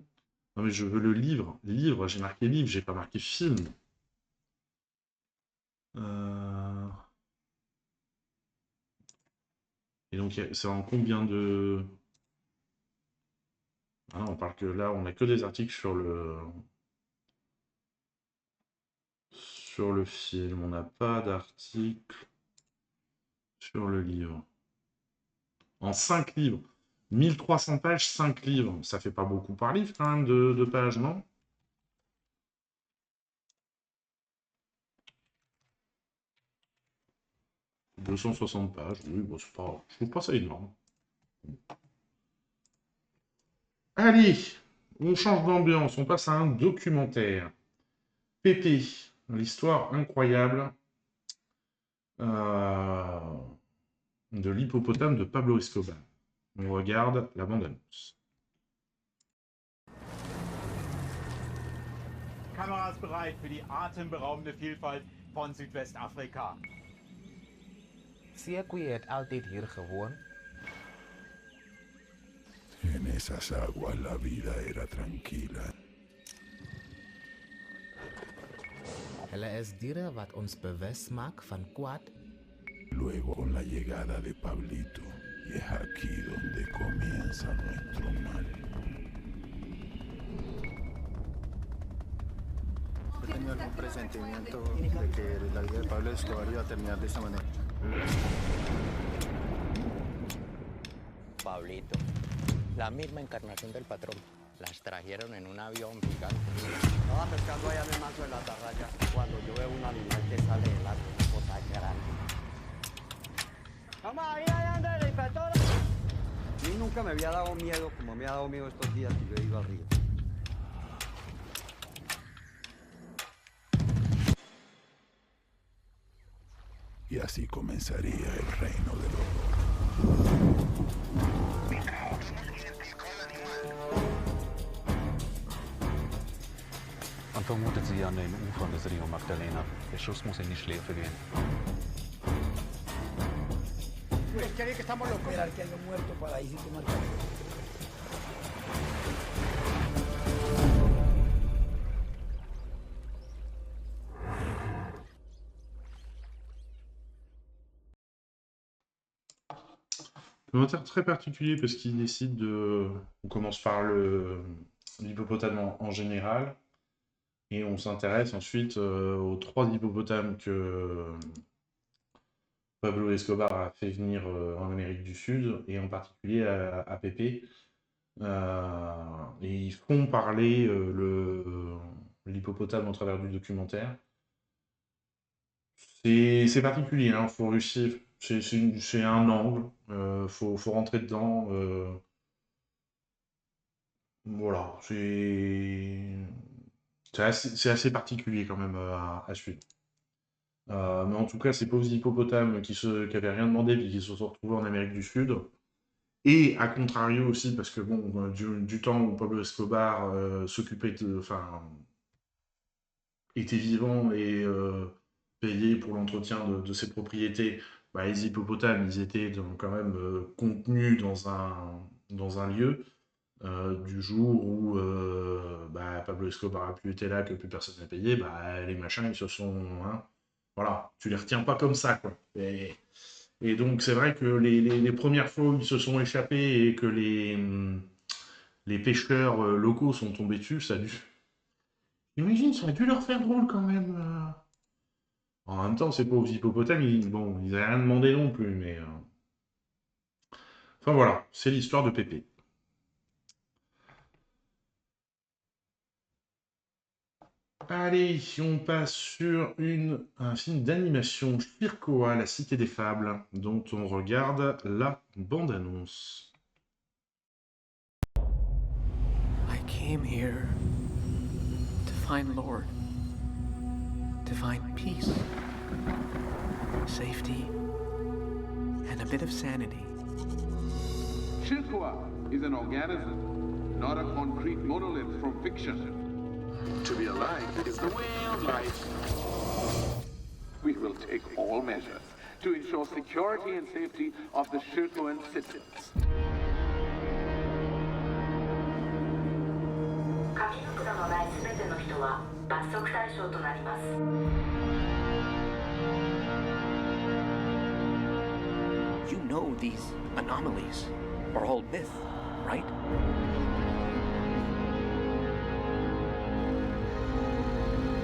S3: Non mais je veux le livre. Livre, j'ai marqué livre, j'ai pas marqué film. Et donc c'est en combien de... Ah, on parle que là, on n'a que des articles sur le film. On n'a pas d'article sur le livre. En 5 livres. 1300 pages, 5 livres. Ça fait pas beaucoup par livre quand même de pages, non? « 260 pages, oui, bon, c'est pas... je trouve pas ça énorme. Allez, on change d'ambiance, on passe à un documentaire. Pépé, l'histoire incroyable de l'hippopotame de Pablo Escobar. On regarde la bande-annonce.
S10: Kameras bereit für die atemberaubende Vielfalt von Südwestafrika.
S2: Zie ik hoe je het altijd hier gewoon?
S5: En esas aguas la vida era tranquila.
S2: Hulle is dieren wat ons bewust maakt van kwaad.
S5: Luego con la llegada de Pablito, y es aquí donde comienza nuestro mal.
S4: He tenido algún presentimiento de que la vida de Pablo Escobar iba a terminar de esta manera.
S9: Pablito, la misma encarnación del patrón. Las trajeron en un avión gigante.
S14: Estaba pescando allá en el manto de la atarraya cuando yo veo un animal que sale del agua, una cosa grande. ¡Vamos ahí, anda el inspector! A mí nunca me había dado miedo como me ha dado miedo estos días que yo he ido al río.
S5: Y así comenzaría el reino del horror.
S15: Man vermutet sie an den Ufern des Rio Magdalena. Der Schuss muss in die Schläfe gehen.
S14: Pues cree que estamos locos. Esperar que haya muerto para ahí sí tomar café.
S3: Commentaire très particulier parce qu'il décide de... On commence par l'hippopotame en général, et on s'intéresse ensuite aux 3 hippopotames que Pablo Escobar a fait venir en Amérique du Sud, et en particulier à Pépé. Et ils font parler l'hippopotame au travers du documentaire. C'est particulier, hein, faut réussir. C'est un angle, faut rentrer dedans. Voilà, c'est assez particulier quand même à suivre. Mais en tout cas, ces pauvres hippopotames qui avaient rien demandé puis qui se sont retrouvés en Amérique du Sud. Et à contrario aussi, parce que bon, du temps où Pablo Escobar s'occupait était vivant et payé pour l'entretien de ses propriétés, bah, les hippopotames, ils étaient quand même contenus dans un lieu. Du jour où Pablo Escobar a plus été là, que plus personne n'a payé, les machins, ils se sont... Hein, voilà, tu les retiens pas comme ça, quoi. Et donc, c'est vrai que les premières fois où ils se sont échappés et que les pêcheurs locaux sont tombés dessus, ça a dû... Imagine, ça a dû leur faire drôle quand même. En même temps, ces pauvres hippopotames, ils n'avaient rien demandé non plus, mais... Enfin voilà, c'est l'histoire de Pépé. Allez, on passe sur un film d'animation, Shirkoa, la Cité des Fables, dont on regarde la bande-annonce.
S1: I came here to find Lord, to find peace, safety, and a bit of sanity.
S6: Shirkoa is an organism, not a concrete monolith from fiction. To be alive is the way of life. We will take all measures to ensure security and safety of the Shirkoan citizens.
S7: 紙袋のないすべての人は罰則対象となります。
S1: You know these anomalies are all myth, right?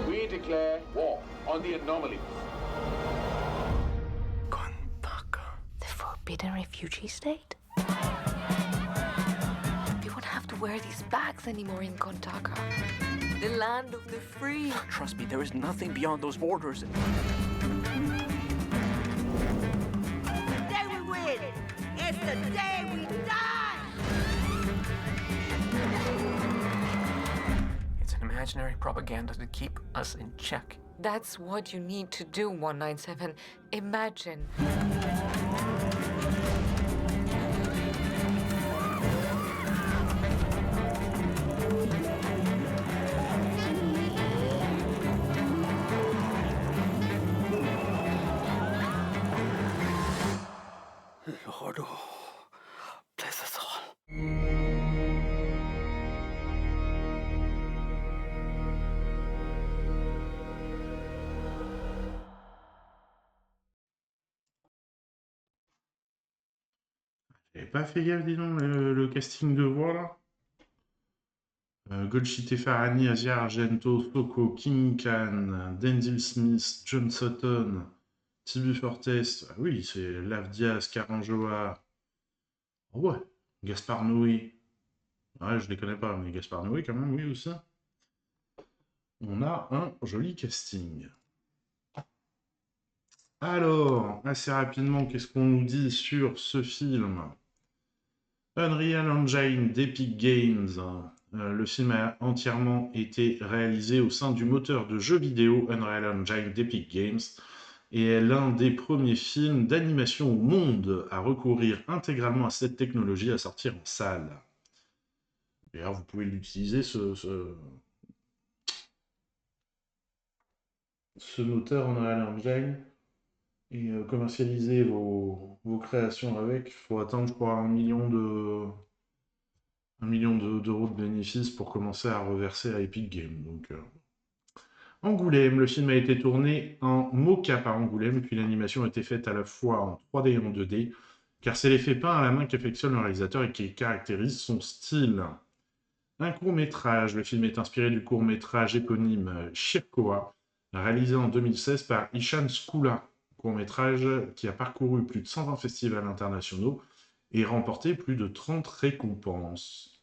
S6: We declare war on the anomalies.
S20: The forbidden refugee state? We won't have to wear these bags anymore in Kontaka. The land of the free.
S1: Trust me, there is nothing beyond those borders.
S7: The day we win is the day we die!
S1: It's an imaginary propaganda to keep us in check.
S20: That's what you need to do, 197. Imagine.
S5: Lord, bless us all.
S3: J'avais pas fait gaffe, dis donc, le casting de voix, là. Golshifteh Farahani, Asia Argento, Soko, King Khan, Denzel Smith, John Sutton, Tibu Fortes, ah oui, c'est Lav Diaz, Karan Johar. Oh ouais, Gaspard Noé. Ouais, je les connais pas, mais Gaspard Noé, quand même, oui, aussi. On a un joli casting. Alors, assez rapidement, qu'est-ce qu'on nous dit sur ce film? Unreal Engine d'Epic Games. Le film a entièrement été réalisé au sein du moteur de jeux vidéo Unreal Engine d'Epic Games et est l'un des premiers films d'animation au monde à recourir intégralement à cette technologie à sortir en salle. D'ailleurs, vous pouvez l'utiliser, ce moteur Unreal Engine, et commercialiser vos créations avec. Il faut attendre, je crois, 1 million d'euros de bénéfices pour commencer à reverser à Epic Games. Donc, Angoulême, le film a été tourné en mocap à Angoulême, puis l'animation a été faite à la fois en 3D et en 2D, car c'est l'effet peint à la main qu'affectionne le réalisateur et qui caractérise son style. Un court-métrage. Le film est inspiré du court-métrage éponyme Shirkoa, réalisé en 2016 par Ishan Skula. Court-métrage qui a parcouru plus de 120 festivals internationaux et remporté plus de 30 récompenses.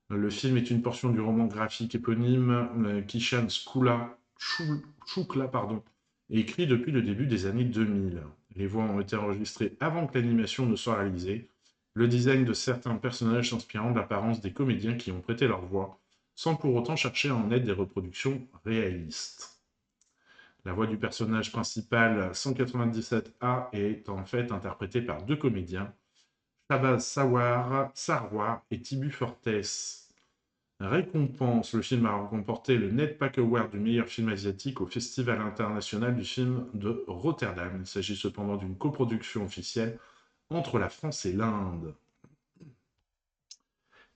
S3: Le film est une portion du roman graphique éponyme qu'Ishan Shukla écrit depuis le début des années 2000. Les voix ont été enregistrées avant que l'animation ne soit réalisée. Le design de certains personnages s'inspirant de l'apparence des comédiens qui ont prêté leur voix, sans pour autant chercher à en être des reproductions réalistes. La voix du personnage principal 197A est en fait interprétée par 2 comédiens, Shabazz Sarwar et Tibu Fortes. Récompense. Le film a remporté le NetPack Award du meilleur film asiatique au Festival international du film de Rotterdam. Il s'agit cependant d'une coproduction officielle entre la France et l'Inde.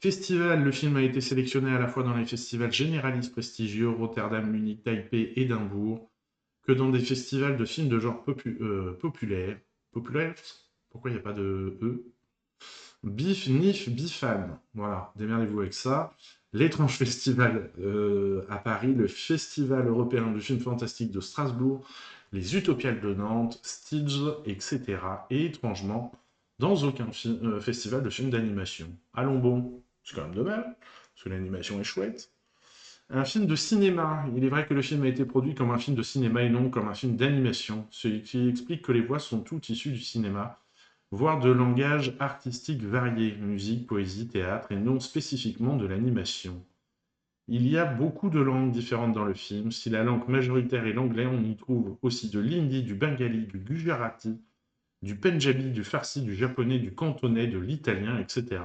S3: Festival. Le film a été sélectionné à la fois dans les festivals généralistes prestigieux Rotterdam, Munich, Taipei, Édimbourg, que dans des festivals de films de genre populaire. Populaire ? Pourquoi il n'y a pas de E ? Bif, Nif, Bifan. Voilà, démerdez-vous avec ça. L'étrange festival à Paris, le Festival européen du film fantastique de Strasbourg, les Utopiales de Nantes, Stige, etc. Et étrangement, dans aucun festival de films d'animation. Allons bon, c'est quand même dommage, parce que l'animation est chouette. Un film de cinéma. Il est vrai que le film a été produit comme un film de cinéma et non comme un film d'animation, ce qui explique que les voix sont toutes issues du cinéma, voire de langages artistiques variés, musique, poésie, théâtre, et non spécifiquement de l'animation. Il y a beaucoup de langues différentes dans le film. Si la langue majoritaire est l'anglais, on y trouve aussi de l'hindi, du bengali, du gujarati, du pendjabi, du farsi, du japonais, du cantonais, de l'italien, etc.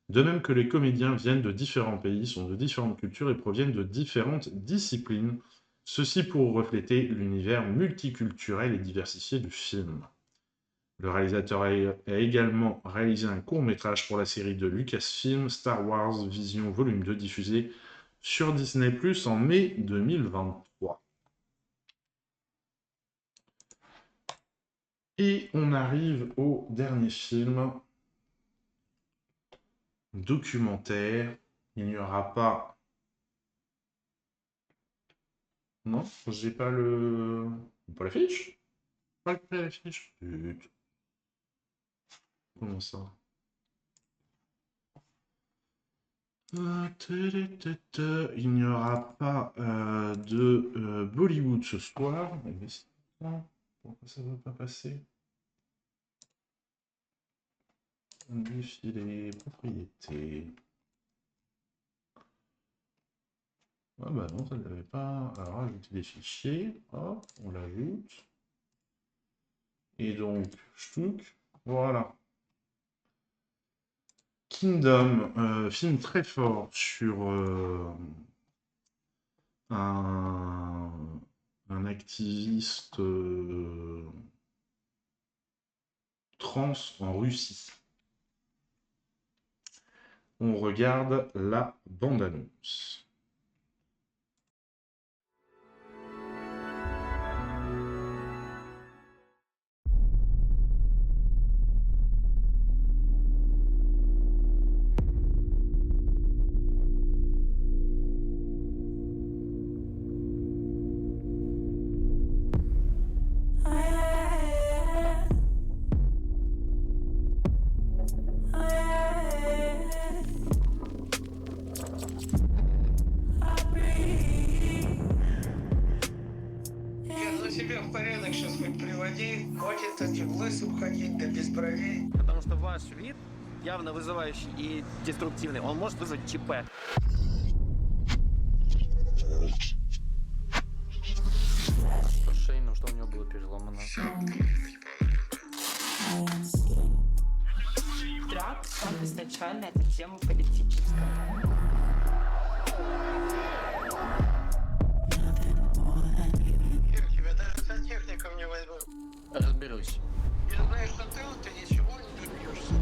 S3: De même que les comédiens viennent de différents pays, sont de différentes cultures et proviennent de différentes disciplines, ceci pour refléter l'univers multiculturel et diversifié du film. Le réalisateur a également réalisé un court-métrage pour la série de Lucasfilm Star Wars Vision Volume 2, diffusé sur Disney+ en mai 2023. Et on arrive au dernier film documentaire. Il n'y aura pas... Non, j'ai pas le... Pas l'affiche ? Pas l'affiche ? Putain. Comment ça ? Il n'y aura pas de Bollywood ce soir. Pourquoi ça ne veut pas passer ? Défilé, propriété. Ah bah non, ça ne l'avait pas. Alors, ajouter des fichiers. Hop, on l'ajoute. Et donc, ch'touk, voilà. Kingdom, film très fort sur un activiste trans en Russie. On regarde la bande-annonce.
S8: Потому что ваш вид явно вызывающий и деструктивный. Он может вызвать ЧП. Шейном, что у него было переломано?
S14: Драк, он изначально это тема политическая.
S8: Тебя даже сантехником не возьму. Разберусь. Я знаю, что ты ничего не добьешься.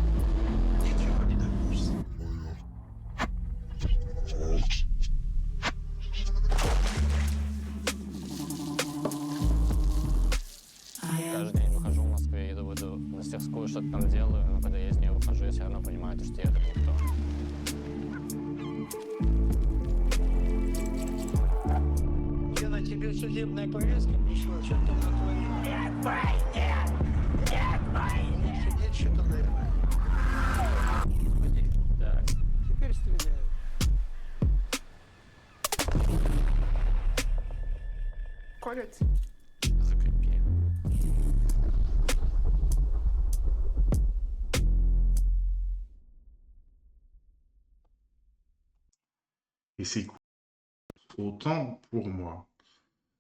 S8: Ничего не добьешься.
S9: Каждый день выхожу в Москве, иду в эту мастерскую, что-то там делаю.
S8: судебная повестка пришла, что-то там натворили. Сидеть что-то, наверное. Так, теперь стреляю.
S16: Колец.
S8: Закрепи.
S3: Et c'est cool. Autant pour moi.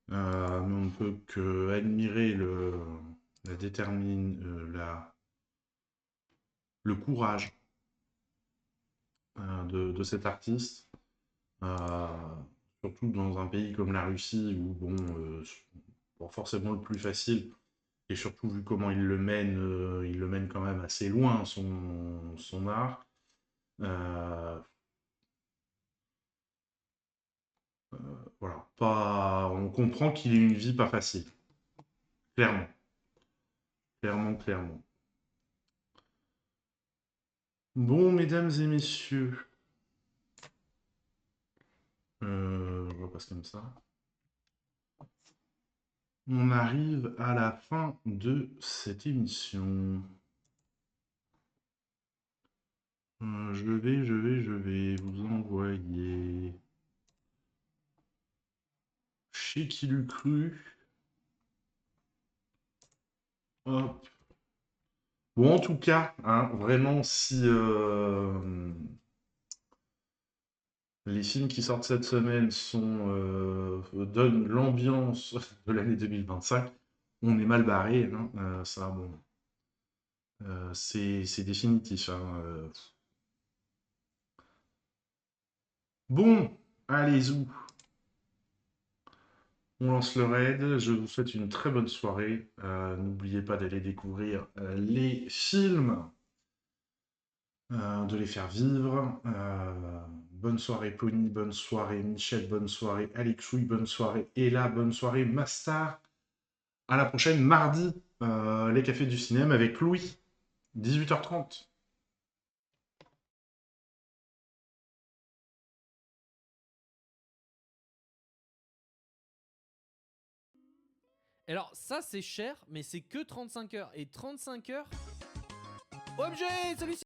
S3: Mais on ne peut que admirer le courage de cet artiste, surtout dans un pays comme la Russie où, bon, forcément le plus facile, et surtout vu comment il le mène quand même assez loin son art. Voilà, on comprend qu'il ait une vie pas facile. Clairement. Clairement. Bon, mesdames et messieurs, je repasse comme ça. On arrive à la fin de cette émission. Je vais vous envoyer... Chez qui l'eût cru. Hop. Bon, en tout cas, hein, vraiment, si les films qui sortent cette semaine donnent l'ambiance de l'année 2025, on est mal barré. Hein, ça, bon, c'est définitif. Hein, Bon, allez, zou. On lance le raid. Je vous souhaite une très bonne soirée. N'oubliez pas d'aller découvrir les films, de les faire vivre. Bonne soirée Pony, bonne soirée Michel, bonne soirée Alexouille, bonne soirée Ella, bonne soirée Mastar. À la prochaine, mardi, les cafés du cinéma avec Louis, 18h30.
S11: Alors ça c'est cher, mais c'est que 35 heures. Et 35 heures... OMG, celui-ci